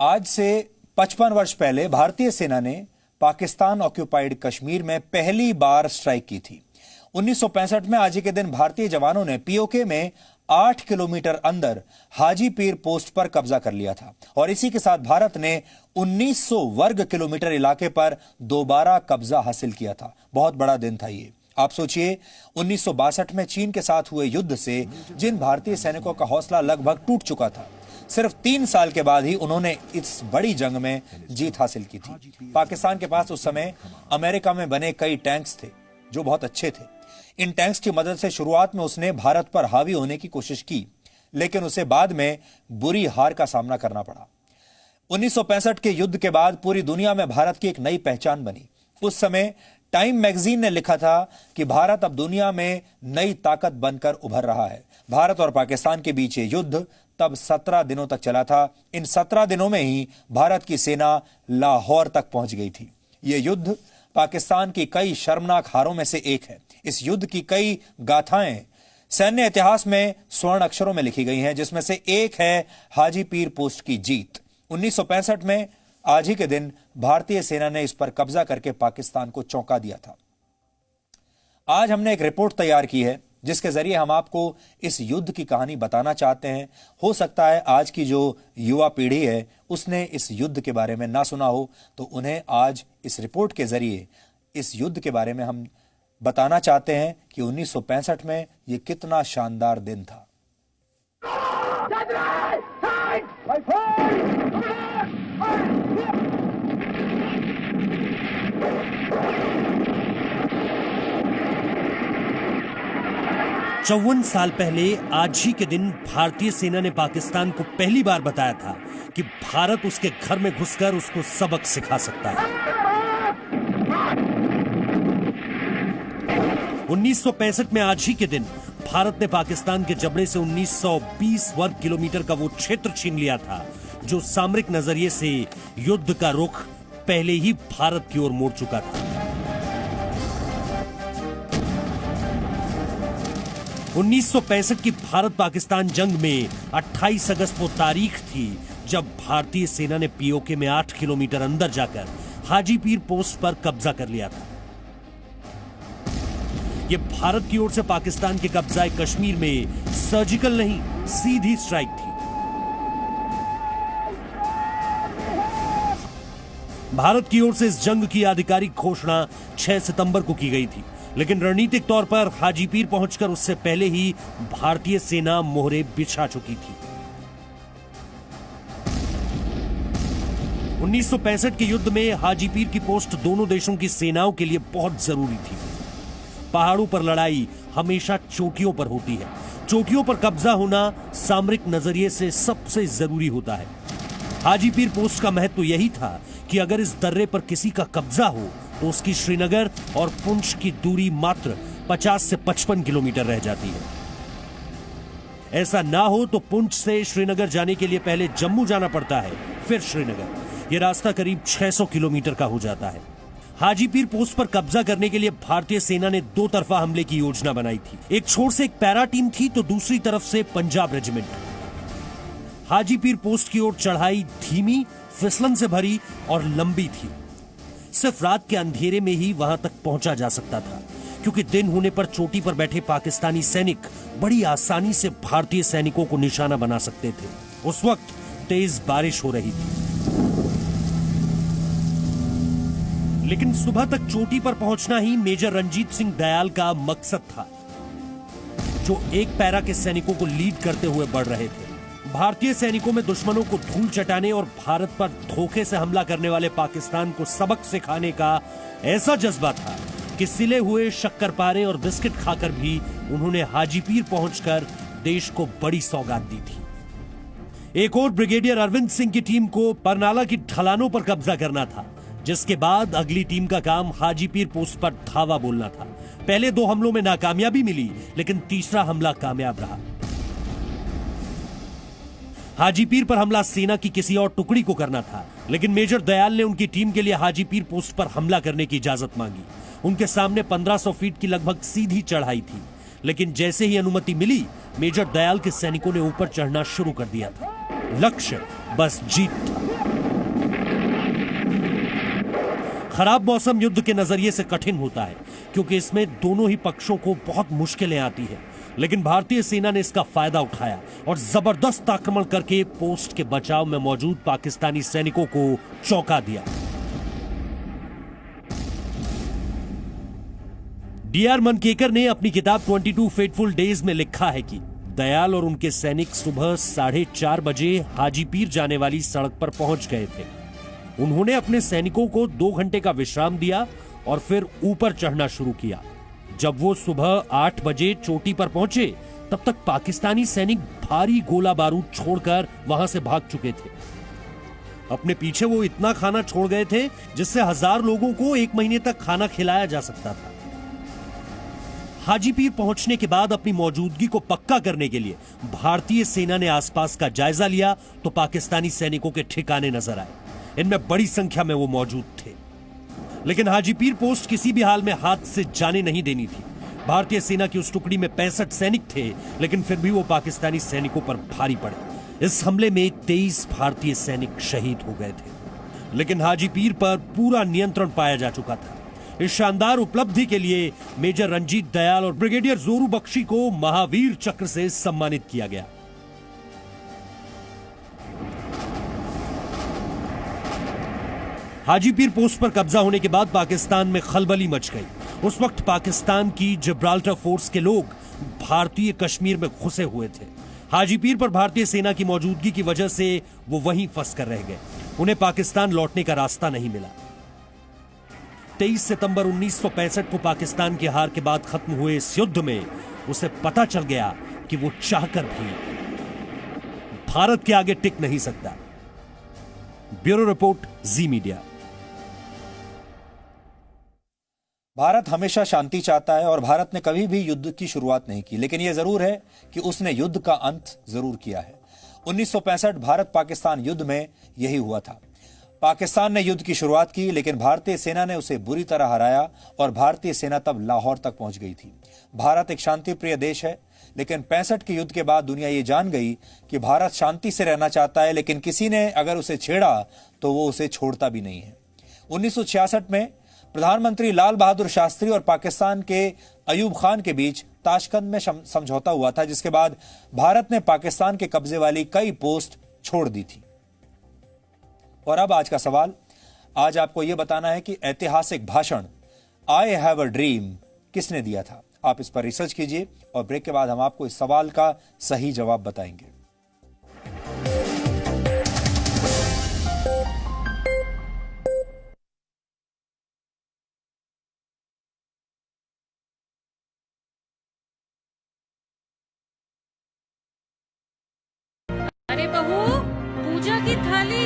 आज से 55 वर्ष पहले भारतीय सेना ने पाकिस्तान ऑक्यूपाइड कश्मीर में पहली बार स्ट्राइक की थी। 1965 में आज ही के दिन भारतीय जवानों ने पीओके में 8 किलोमीटर अंदर हाजी पीर पोस्ट पर कब्जा कर लिया था और इसी के साथ भारत ने 1900 वर्ग किलोमीटर इलाके पर दोबारा कब्जा हासिल किया था। बहुत बड़ा दिन था ये। आप सोचिए, 1962 में चीन के साथ हुए युद्ध से जिन भारतीय सैनिकों का हौसला लगभग टूट चुका था, सिर्फ 3 साल के बाद ही उन्होंने इस बड़ी जंग में जीत हासिल की थी। पाकिस्तान के पास उस समय अमेरिका में बने कई टैंक्स थे जो बहुत अच्छे थे। इन टैंक्स की मदद से शुरुआत में उसने भारत पर हावी होने की कोशिश की, लेकिन उसे बाद में बुरी हार का सामना करना पड़ा। 1965 के युद्ध के बाद पूरी दुनिया में भारत की एक नई पहचान बनी। उस समय टाइम मैगजीन ने लिखा था कि भारत अब दुनिया में नई ताकत बनकर उभर रहा है। भारत और पाकिस्तान के बीच ये युद्ध तब 17 दिनों तक चला था। इन 17 दिनों में ही भारत की सेना लाहौर तक पहुंच गई थी। यह युद्ध पाकिस्तान की कई शर्मनाक हारों में से एक है। इस युद्ध की कई गाथाएं सैन्य इतिहास में स्वर्ण अक्षरों में लिखी गई हैं, जिसमें से एक है हाजी पीर पोस्ट की जीत। 1965 में आज ही के दिन भारतीय सेना ने इस पर कब्जा करके पाकिस्तान को चौंका दिया था। आज हमने एक रिपोर्ट तैयार की है जिसके जरिए हम आपको इस युद्ध की कहानी बताना चाहते हैं। हो सकता है आज की जो युवा पीढ़ी है उसने इस युद्ध के बारे में ना सुना हो, तो उन्हें आज इस रिपोर्ट के जरिए इस युद्ध के बारे में हम बताना चाहते हैं कि 1965 में यह कितना शानदार दिन था। 54 साल पहले आज ही के दिन भारतीय सेना ने पाकिस्तान को पहली बार बताया था कि भारत उसके घर में घुसकर उसको सबक सिखा सकता है। 1965 में आज ही के दिन भारत ने पाकिस्तान के जबड़े से 1920 वर्ग किलोमीटर का वो क्षेत्र छीन लिया था जो सामरिक नजरिए से युद्ध का रुख पहले ही भारत की ओर मोड़ चुका था। 1965 की भारत पाकिस्तान जंग में 28 अगस्त वो तारीख थी जब भारतीय सेना ने पीओके में 8 किलोमीटर अंदर जाकर हाजी पीर पोस्ट पर कब्जा कर लिया था। यह भारत की ओर से पाकिस्तान के कब्जाए कश्मीर में सर्जिकल नहीं, सीधी स्ट्राइक थी। भारत की ओर से इस जंग की आधिकारिक घोषणा 6 सितंबर को की गई थी, लेकिन रणनीतिक तौर पर हाजी पीर पहुंचकर उससे पहले ही भारतीय सेना मोहरे बिछा चुकी थी। 1965 के युद्ध में हाजी पीर की पोस्ट दोनों देशों की सेनाओं के लिए बहुत जरूरी थी। पहाड़ों पर लड़ाई हमेशा चोटियों पर होती है। चोटियों पर कब्जा होना सामरिक नजरिए से सबसे जरूरी होता है। हाजी पीर पोस्ट का महत्व यही था कि अगर इस दर्रे पर किसी का कब्जा हो तो उसकी श्रीनगर और पुंछ की दूरी मात्र 50 से 55 किलोमीटर रह जाती है। ऐसा ना हो तो पुंछ से श्रीनगर जाने के लिए पहले जम्मू जाना पड़ता है, फिर श्रीनगर। यह रास्ता करीब 600 किलोमीटर का हो जाता है। हाजी पीर पोस्ट पर कब्जा करने के लिए भारतीय सेना ने 2 तरफा हमले की योजना बनाई थी। एक छोर से एक पैरा टीम थी तो दूसरी तरफ से पंजाब रेजिमेंट। हाजी पीर पोस्ट की ओर चढ़ाई धीमी, फिसलन से भरी और लंबी थी। सिर्फ रात के अंधेरे में ही वहां तक पहुंचा जा सकता था, क्योंकि दिन होने पर चोटी पर बैठे पाकिस्तानी सैनिक बड़ी आसानी से भारतीय सैनिकों को निशाना बना सकते थे। उस वक्त तेज बारिश हो रही थी। लेकिन सुबह तक चोटी पर पहुंचना ही मेजर रंजीत सिंह दयाल का मकसद था, जो एक पैरा के सैनिकों को लीड करते हुए बढ़ रहे थे। भारतीय सैनिकों में दुश्मनों को धूल चटाने और भारत पर धोखे से हमला करने वाले पाकिस्तान को सबक सिखाने का ऐसा जज्बा था कि सिले हुए शक्करपारे और बिस्किट खाकर भी उन्होंने हाजीपीर पहुंचकर देश को बड़ी सौगात दी थी। एक और ब्रिगेडियर अरविंद सिंह की टीम को परनाला की ढलानों पर कब्जा करना था, जिसके बाद अगली टीम का काम हाजीपीर पोस्ट पर धावा बोलना था। पहले 2 हमलों में नाकामयाबी मिली, लेकिन तीसरा हमला कामयाब रहा। हाजीपीर पर हमला सेना की किसी और टुकड़ी को करना था, लेकिन मेजर दयाल ने उनकी टीम के लिए हाजीपीर पोस्ट पर हमला करने की इजाजत मांगी। उनके सामने 1500 फीट की लगभग सीधी चढ़ाई थी, लेकिन जैसे ही अनुमति मिली, मेजर दयाल के सैनिकों ने ऊपर चढ़ना शुरू कर दिया था। लक्ष्य बस जीत था। खराब मौसम युद्ध के नजरिए से कठिन होता है, क्योंकि इसमें दोनों ही पक्षों को बहुत मुश्किलें आती हैं। लेकिन भारतीय सेना ने इसका फायदा उठाया और जबरदस्त आक्रमण करके पोस्ट के बचाव में मौजूद पाकिस्तानी सैनिकों को चौंका दिया। डीआर मनकेकर ने अपनी किताब 22 फेटफुल डेज में लिखा है कि दयाल और उनके सैनिक सुबह 4:30 बजे हाजीपीर जाने वाली सड़क पर पहुंच गए थे। उन्होंने अपने सैनिकों को 2 घंटे का विश्राम दिया और फिर ऊपर चढ़ना शुरू किया। जब वो सुबह 8 बजे चोटी पर पहुंचे, तब तक पाकिस्तानी सैनिक भारी गोला बारूद छोड़कर वहां से भाग चुके थे। अपने पीछे वो इतना खाना छोड़ गए थे जिससे 1000 लोगों को 1 महीने तक खाना खिलाया जा सकता था। हाजीपीर पहुंचने के बाद अपनी मौजूदगी को पक्का करने के लिए भारतीय सेना ने आसपास का जायजा लिया तो पाकिस्तानी सैनिकों के ठिकाने नजर आए। इनमें बड़ी संख्या में वो मौजूद थे, लेकिन हाजीपीर पोस्ट किसी भी हाल में हाथ से जाने नहीं देनी थी। भारतीय सेना की उस टुकड़ी में 65 सैनिक थे, लेकिन फिर भी वो पाकिस्तानी सैनिकों पर भारी पड़े। इस हमले में 23 भारतीय सैनिक शहीद हो गए थे, लेकिन हाजीपीर पर पूरा नियंत्रण पाया जा चुका था। इस शानदार उपलब्धि के लिए मेजर रंजीत दयाल और ब्रिगेडियर जोरू बख्शी को महावीर चक्र से सम्मानित किया गया। हाजीपीर पोस्ट पर कब्जा होने के बाद पाकिस्तान में खलबली मच गई। उस वक्त पाकिस्तान की जिब्राल्टर फोर्स के लोग भारतीय कश्मीर में घुसे हुए थे। हाजीपीर पर भारतीय सेना की मौजूदगी की वजह से वो वहीं फंस कर रह गए। उन्हें पाकिस्तान लौटने का रास्ता नहीं मिला। 23 सितंबर 1965 को पाकिस्तान की हार के बाद खत्म हुए इस युद्ध में उसे पता चल गया कि वो चाहकर भी भारत के आगे टिक नहीं सकता। ब्यूरो रिपोर्ट, जी मीडिया। भारत हमेशा शांति चाहता है और भारत ने कभी भी युद्ध की शुरुआत नहीं की, लेकिन यह जरूर है कि उसने युद्ध का अंत जरूर किया है। 1965 भारत पाकिस्तान युद्ध में यही हुआ था। पाकिस्तान ने युद्ध की शुरुआत की, लेकिन भारतीय सेना ने उसे बुरी तरह हराया और भारतीय सेना तब लाहौर तक पहुंच गई थी। भारत एक शांति प्रिय देश है, लेकिन 65 के युद्ध के बाद दुनिया ये जान गई कि भारत शांति से रहना चाहता है, लेकिन किसी ने अगर उसे छेड़ा तो वो उसे छोड़ता भी नहीं है। 1966 में प्रधानमंत्री लाल बहादुर शास्त्री और पाकिस्तान के अयूब खान के बीच ताशकंद में समझौता हुआ था, जिसके बाद भारत ने पाकिस्तान के कब्जे वाली कई पोस्ट छोड़ दी थी। और अब आज का सवाल, आज आपको यह बताना है कि ऐतिहासिक भाषण आई हैव अ ड्रीम किसने दिया था। आप इस पर रिसर्च कीजिए और ब्रेक के बाद हम आपको इस सवाल का सही जवाब बताएंगे। अरे बहू, पूजा की थाली।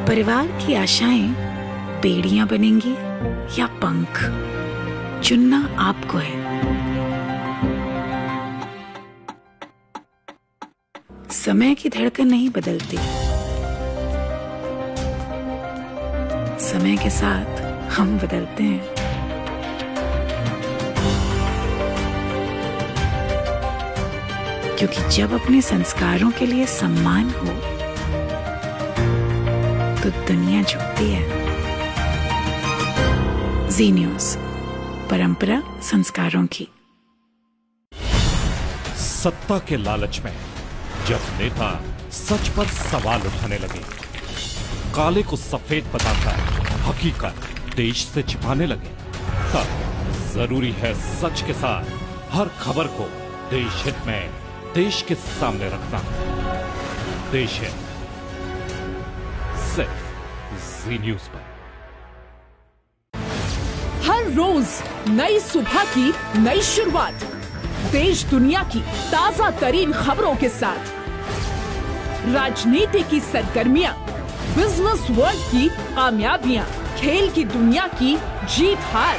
परिवार की आशाएं बेड़ियां बनेंगी या पंख, चुनना आपको है। समय की धड़कन नहीं बदलती, समय के साथ हम बदलते हैं। क्योंकि जब अपने संस्कारों के लिए सम्मान हो तो दुनिया झुकती है। जी न्यूज़, परंपरा संस्कारों की। सत्ता के लालच में जब नेता सच पर सवाल उठाने लगे, काले को सफेद बताकर हकीकत देश से छिपाने लगे, तब जरूरी है सच के साथ हर खबर को देश हित में देश के सामने रखना। देश हित सिर्फ जी न्यूज पर। हर रोज नई सुबह की नई शुरुआत, देश दुनिया की ताजा तरीन खबरों के साथ, राजनीति की सरगर्मियां, बिजनेस वर्ल्ड की कामयाबियां, खेल की दुनिया की जीत हार,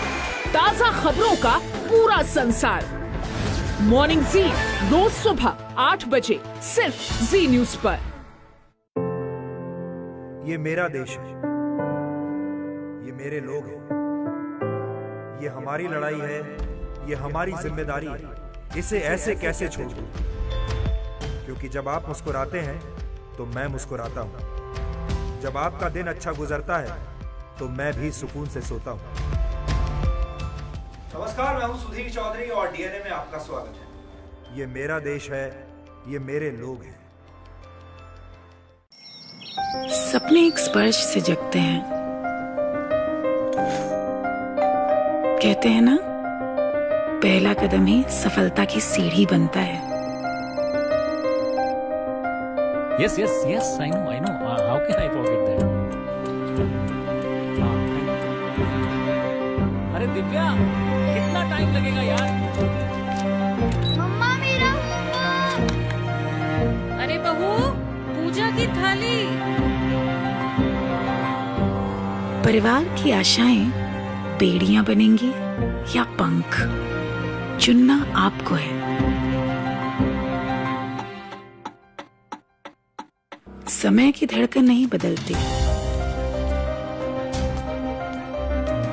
ताजा खबरों का पूरा संसार। मॉर्निंग जी रोज सुबह 8 बजे सिर्फ जी न्यूज पर। ये मेरा देश है, ये मेरे लोग हैं, ये हमारी लड़ाई है, ये हमारी जिम्मेदारी है। इसे ऐसे कैसे छोड़ दूं? क्योंकि जब आप मुस्कुराते हैं तो मैं मुस्कुराता हूं, जब आपका दिन अच्छा गुजरता है तो मैं भी सुकून से सोता हूं। नमस्कार, मैं हूं सुधीर चौधरी और डीएनए में आपका स्वागत है। ये मेरा देश है, ये मेरे लोग हैं। सपने एक स्पर्श से जगते हैं। कहते हैं ना, पहला कदम ही सफलता की सीढ़ी बनता है। Yes, yes, yes. I know. How can I forget that? अरे दिव्या, कितना टाइम लगेगा यार? मम्मा मेरा होमवर्क। अरे बहू, पूजा की थाली। परिवार की आशाएं बेड़ियां बनेंगी या पंख, चुनना आपको है। समय की धड़कन नहीं बदलती,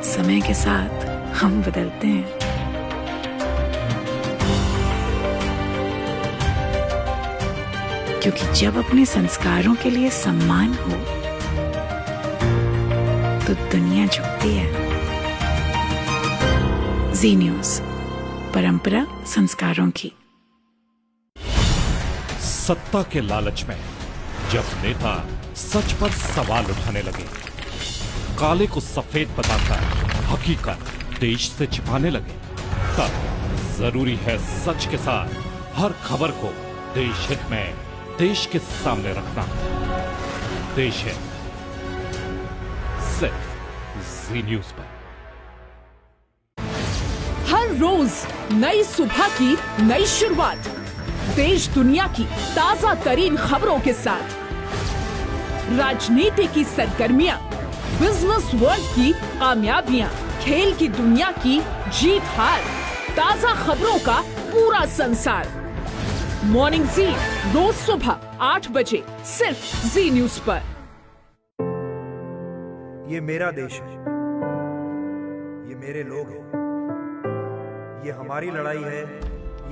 समय के साथ हम बदलते हैं। क्योंकि जब अपने संस्कारों के लिए सम्मान हो तो दुनिया झुकती है। जी न्यूज, परंपरा संस्कारों की। सत्ता के लालच में जब नेता सच पर सवाल उठाने लगे, काले को सफेद बताकर हकीकत देश से छिपाने लगे, तब जरूरी है सच के साथ हर खबर को देश हित में देश के सामने रखना। देश हित सिर्फ जी न्यूज पर। हर रोज नई सुबह की नई शुरुआत, देश दुनिया की ताजा तरीन खबरों के साथ, राजनीति की सरगर्मियां, बिजनेस वर्ल्ड की कामयाबियां, खेल की दुनिया की जीत हार, ताजा खबरों का पूरा संसार। मॉर्निंग जी रोज सुबह 8 बजे सिर्फ जी न्यूज पर। ये मेरा देश है, ये मेरे लोग हैं, ये हमारी लड़ाई है,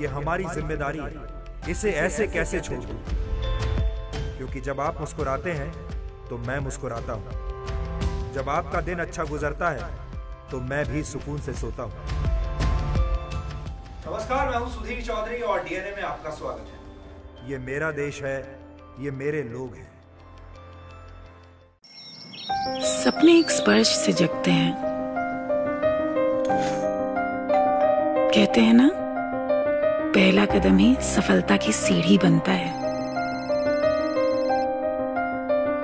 ये हमारी जिम्मेदारी है। इसे ऐसे कैसे छोड़ दूं? क्योंकि जब आप मुस्कुराते हैं तो मैं मुस्कुराता हूं, जब आपका दिन अच्छा गुजरता है तो मैं भी सुकून से सोता हूं। नमस्कार, मैं हूं सुधीर चौधरी और डीएनए में आपका स्वागत है। ये मेरा देश है, ये मेरे लोग हैं। सपने एक स्पर्श से जगते हैं। कहते हैं ना, पहला कदम ही सफलता की सीढ़ी बनता है।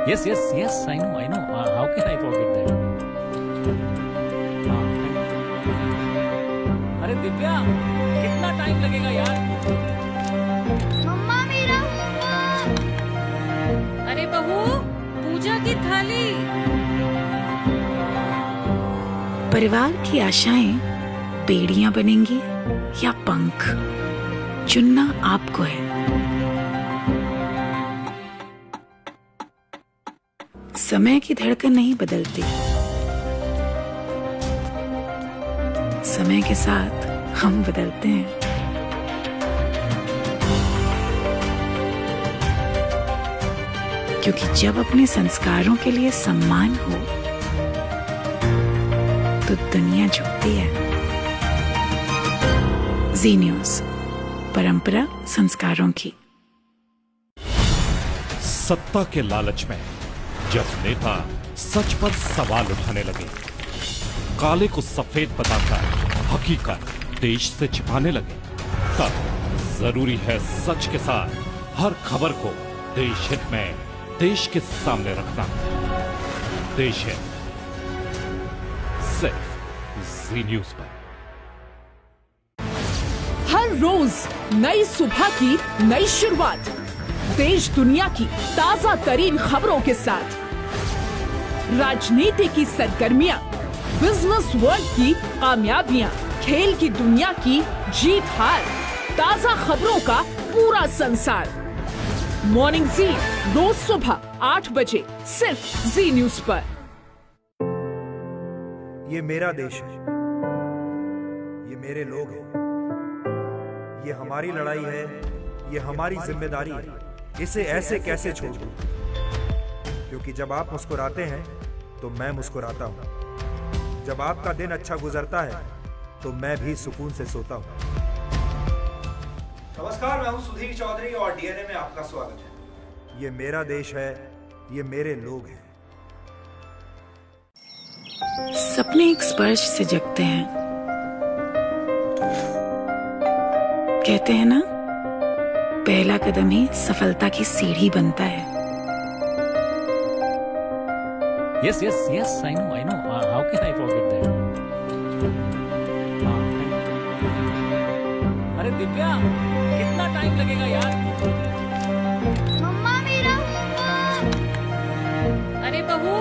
Yes, yes, yes. I know. How can I forget that? अरे दिव्या, कितना टाइम लगेगा यार? मम्मा मेरा होमवर्क। अरे बहू, पूजा की थाली। परिवार की आशाएं बेड़ियां बनेंगी या पंख, चुनना आपको है। समय की धड़कन नहीं बदलती, समय के साथ हम बदलते हैं। क्योंकि जब अपने संस्कारों के लिए सम्मान हो तो दुनिया झुकती है। जी न्यूज, परंपरा संस्कारों की। सत्ता के लालच में जब नेता सच पर सवाल उठाने लगे, काले को सफेद बताकर हकीकत देश से छिपाने लगे, तब जरूरी है सच के साथ हर खबर को देश हित में देश के सामने रखना। देश हित सिर्फ जी न्यूज पर। हर रोज नई सुबह की नई शुरुआत, देश दुनिया की ताजा तरीन खबरों के साथ, राजनीति की सरगर्मियां, बिजनेस वर्ल्ड की कामयाबियां, खेल की दुनिया की जीत हार, ताजा खबरों का पूरा संसार। मॉर्निंग जी रोज सुबह 8 बजे सिर्फ जी न्यूज पर। ये मेरा देश है, ये मेरे लोग हैं, ये हमारी लड़ाई है, ये हमारी जिम्मेदारी है। इसे ऐसे कैसे छोड़ दूं? क्योंकि जब आप मुस्कुराते हैं तो मैं मुस्कुराता हूं। जब आपका दिन अच्छा गुजरता है तो मैं भी सुकून से सोता हूं। नमस्कार, मैं हूं सुधीर चौधरी और डीएनए में आपका स्वागत है। ये मेरा देश है, ये मेरे लोग हैं। सपने एक स्पर्श से जगते हैं। कहते हैं ना, पहला कदम ही सफलता की सीढ़ी बनता है। Yes, yes, yes. I know, I know. How can I forget that? अरे दिव्या, कितना टाइम लगेगा यार? मम्मा मेरा होमवर्क। अरे बहू,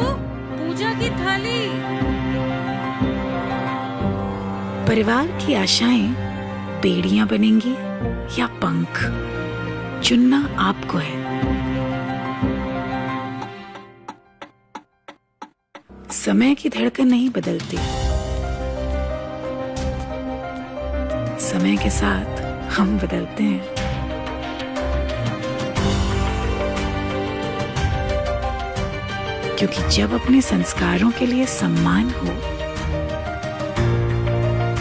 पूजा की थाली। परिवार की आशाएं बेड़ियां बनेंगी या पंख, चुनना आपको है। समय की धड़कन नहीं बदलती, समय के साथ हम बदलते हैं। क्योंकि जब अपने संस्कारों के लिए सम्मान हो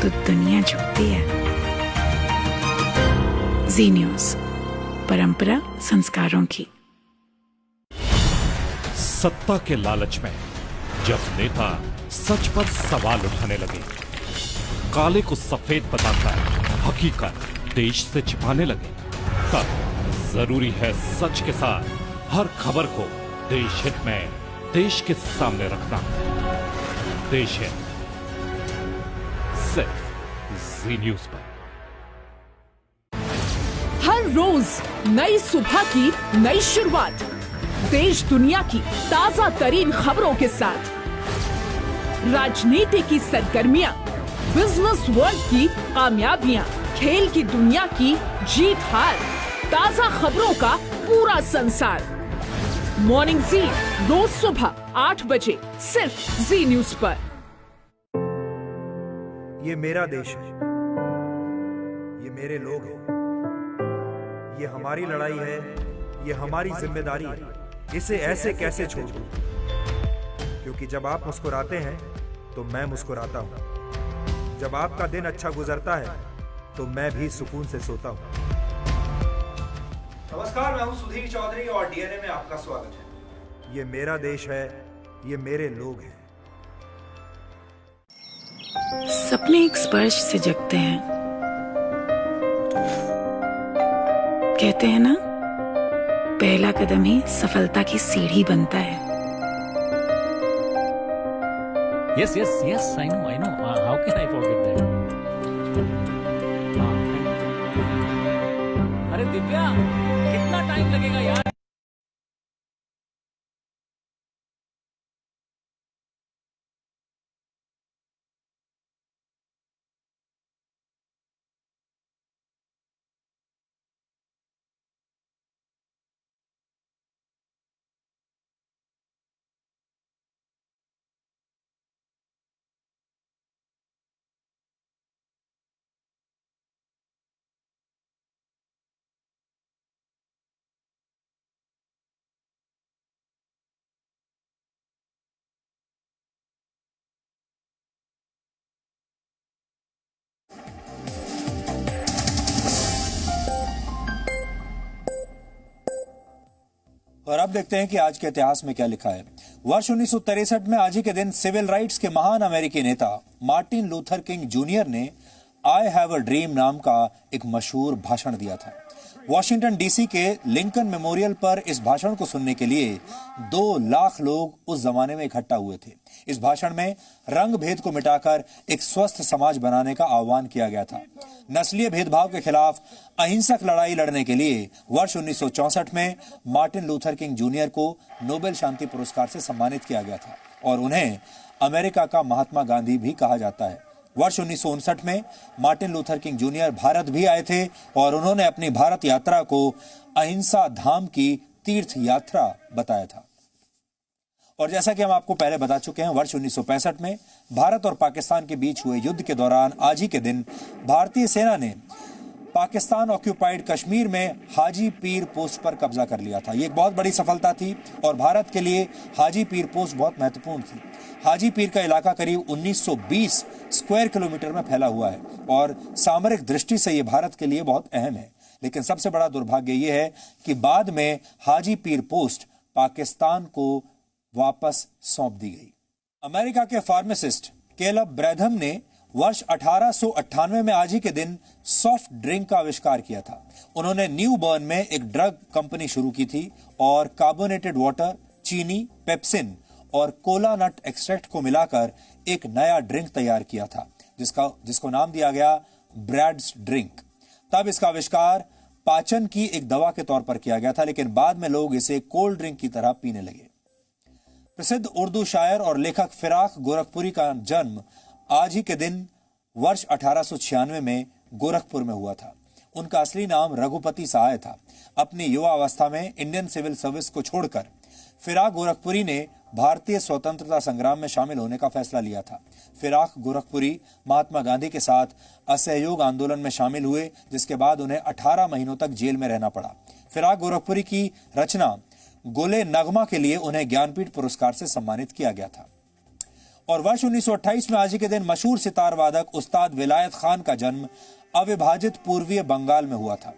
तो दुनिया झुकती है। जी न्यूज, परंपरा संस्कारों की। सत्ता के लालच में जब नेता सच पर सवाल उठाने लगे, काले को सफेद बताकर हकीकत देश से छिपाने लगे, तब जरूरी है सच के साथ हर खबर को देश हित में देश के सामने रखना। देश हित सिर्फ जी न्यूज पर। हर रोज नई सुबह की नई शुरुआत, देश दुनिया की ताजा तरीन खबरों के साथ, राजनीति की सरगर्मियां, बिजनेस वर्ल्ड की कामयाबियां, खेल की दुनिया की जीत हार, ताजा खबरों का पूरा संसार। मॉर्निंग जी रोज सुबह 8 बजे सिर्फ जी न्यूज पर। ये मेरा देश है, ये मेरे लोग हैं, ये हमारी लड़ाई है, ये हमारी जिम्मेदारी है। इसे ऐसे कैसे छोड़ दूं? क्योंकि जब आप मुस्कुराते हैं तो मैं मुस्कुराता हूं। जब आपका दिन अच्छा गुजरता है तो मैं भी सुकून से सोता हूं। नमस्कार, मैं हूं सुधीर चौधरी और डीएनए में आपका स्वागत है। ये मेरा देश है, ये मेरे लोग हैं। सपने एक स्पर्श से जगते हैं। कहते हैं ना, पहला कदम ही सफलता की सीढ़ी बनता है। Yes, yes, yes. I know, I know. How can I forget that? अरे दिव्या, कितना टाइम लगेगा यार? अब देखते हैं कि आज के इतिहास में क्या लिखा है। वर्ष 1963 में आज ही के दिन सिविल राइट्स के महान अमेरिकी नेता मार्टिन लूथर किंग जूनियर ने आई हैव अ ड्रीम नाम का एक मशहूर भाषण दिया था। वॉशिंगटन डीसी के लिंकन मेमोरियल पर इस भाषण को सुनने के लिए 2 लाख लोग उस जमाने में इकट्ठा हुए थे। इस भाषण में रंग भेद को मिटाकर एक स्वस्थ समाज बनाने का आह्वान किया गया था। नस्लीय भेदभाव के खिलाफ अहिंसक लड़ाई लड़ने के लिए वर्ष 1964 में मार्टिन लूथर किंग जूनियर को नोबेल शांति पुरस्कार से सम्मानित किया गया था और उन्हें अमेरिका का महात्मा गांधी भी कहा जाता है। वर्ष 1959 में Martin Luther king junior Bharat भी आए थे और उन्होंने अपनी भारत यात्रा को अहिंसा धाम की तीर्थ यात्रा बताया था। और जैसा कि हम आपको पहले बता चुके हैं, वर्ष 1965 में भारत और पाकिस्तान के बीच हुए युद्ध के दौरान आज ही के दिन भारतीय सेना ने पाकिस्तान ऑक्यूपाइड कश्मीर में हाजी पीर पोस्ट पर कब्जा कर लिया था। ये एक बहुत बड़ी सफलता थी और भारत के लिए हाजी पीर पोस्ट बहुत महत्वपूर्ण थी। हाजी पीर का इलाका करीब 1920 स्क्वायर किलोमीटर में फैला हुआ है और सामरिक दृष्टि से ये भारत के लिए बहुत अहम है। लेकिन सबसे बड़ा दुर्भाग्य ये है कि बाद में हाजी पीर पोस्ट पाकिस्तान को वापस सौंप दी गई। अमेरिका के फार्मासिस्ट कैलब ब्रैथम ने वर्ष 1898 में आज ही के दिन सॉफ्ट ड्रिंक का आविष्कार किया था। उन्होंने न्यू बर्न में एक ड्रग कंपनी शुरू की थी और कार्बोनेटेड वाटर, चीनी, पेप्सिन और कोला नट एक्सट्रैक्ट को मिलाकर एक नया ड्रिंक तैयार किया था जिसको नाम दिया गया ब्रैड्स ड्रिंक। तब इसका आविष्कार पाचन की एक दवा के तौर पर किया गया था, लेकिन बाद में लोग इसे कोल्ड ड्रिंक की तरह पीने लगे। प्रसिद्ध उर्दू शायर और लेखक फिराक गोरखपुरी का जन्म आज ही के दिन वर्ष 1896 में गोरखपुर में हुआ था। उनका असली नाम रघुपति सहाय था। अपनी युवा अवस्था में इंडियन सिविल सर्विस को छोड़कर फिराक गोरखपुरी ने भारतीय स्वतंत्रता संग्राम में शामिल होने का फैसला लिया था। फिराक गोरखपुरी महात्मा गांधी के साथ असहयोग आंदोलन में शामिल हुए, जिसके बाद उन्हें 18 महीनों तक जेल में रहना पड़ा। फिराक गोरखपुरी की रचना गोले नगमा के लिए उन्हें ज्ञानपीठ पुरस्कार से सम्मानित किया गया था। और वर्ष 1928 में आज ही के दिन मशहूर सितार वादक उस्ताद विलायत खान का जन्म अविभाजित पूर्वीय बंगाल में हुआ था।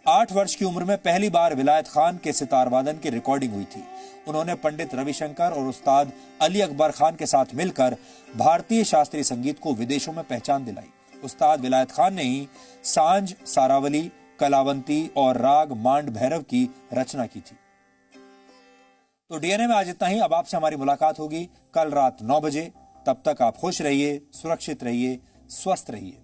8 वर्ष की उम्र में पहली बार विलायत खान के सितार वादन की रिकॉर्डिंग हुई थी। उन्होंने पंडित रविशंकर और उस्ताद अली अकबर खान के साथ मिलकर भारतीय शास्त्रीय संगीत को विदेशों में पहचान दिलाई। उस्ताद विलायत खान ने ही सांझ, सारावली, कलावंती और राग मांड भैरव की रचना की थी। तो डीएनए में आज इतना ही। अब आपसे हमारी मुलाकात होगी कल रात 9 बजे। तब तक आप खुश रहिए, सुरक्षित रहिए, स्वस्थ रहिए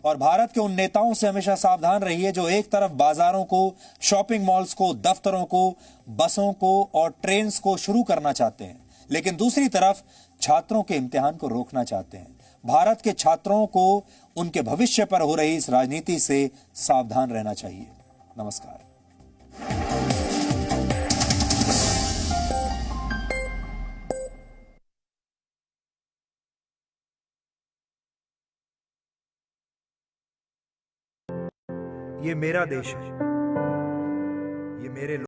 और भारत के उन नेताओं से हमेशा सावधान रहिए जो एक तरफ बाजारों को, शॉपिंग मॉल्स को, दफ्तरों को, बसों को और ट्रेन्स को शुरू करना चाहते हैं, लेकिन दूसरी तरफ छात्रों के इम्तिहान को रोकना चाहते हैं। भारत के छात्रों को उनके भविष्य पर हो रही इस राजनीति से सावधान रहना चाहिए। नमस्कार। ये मेरा देश है, ये मेरे लोग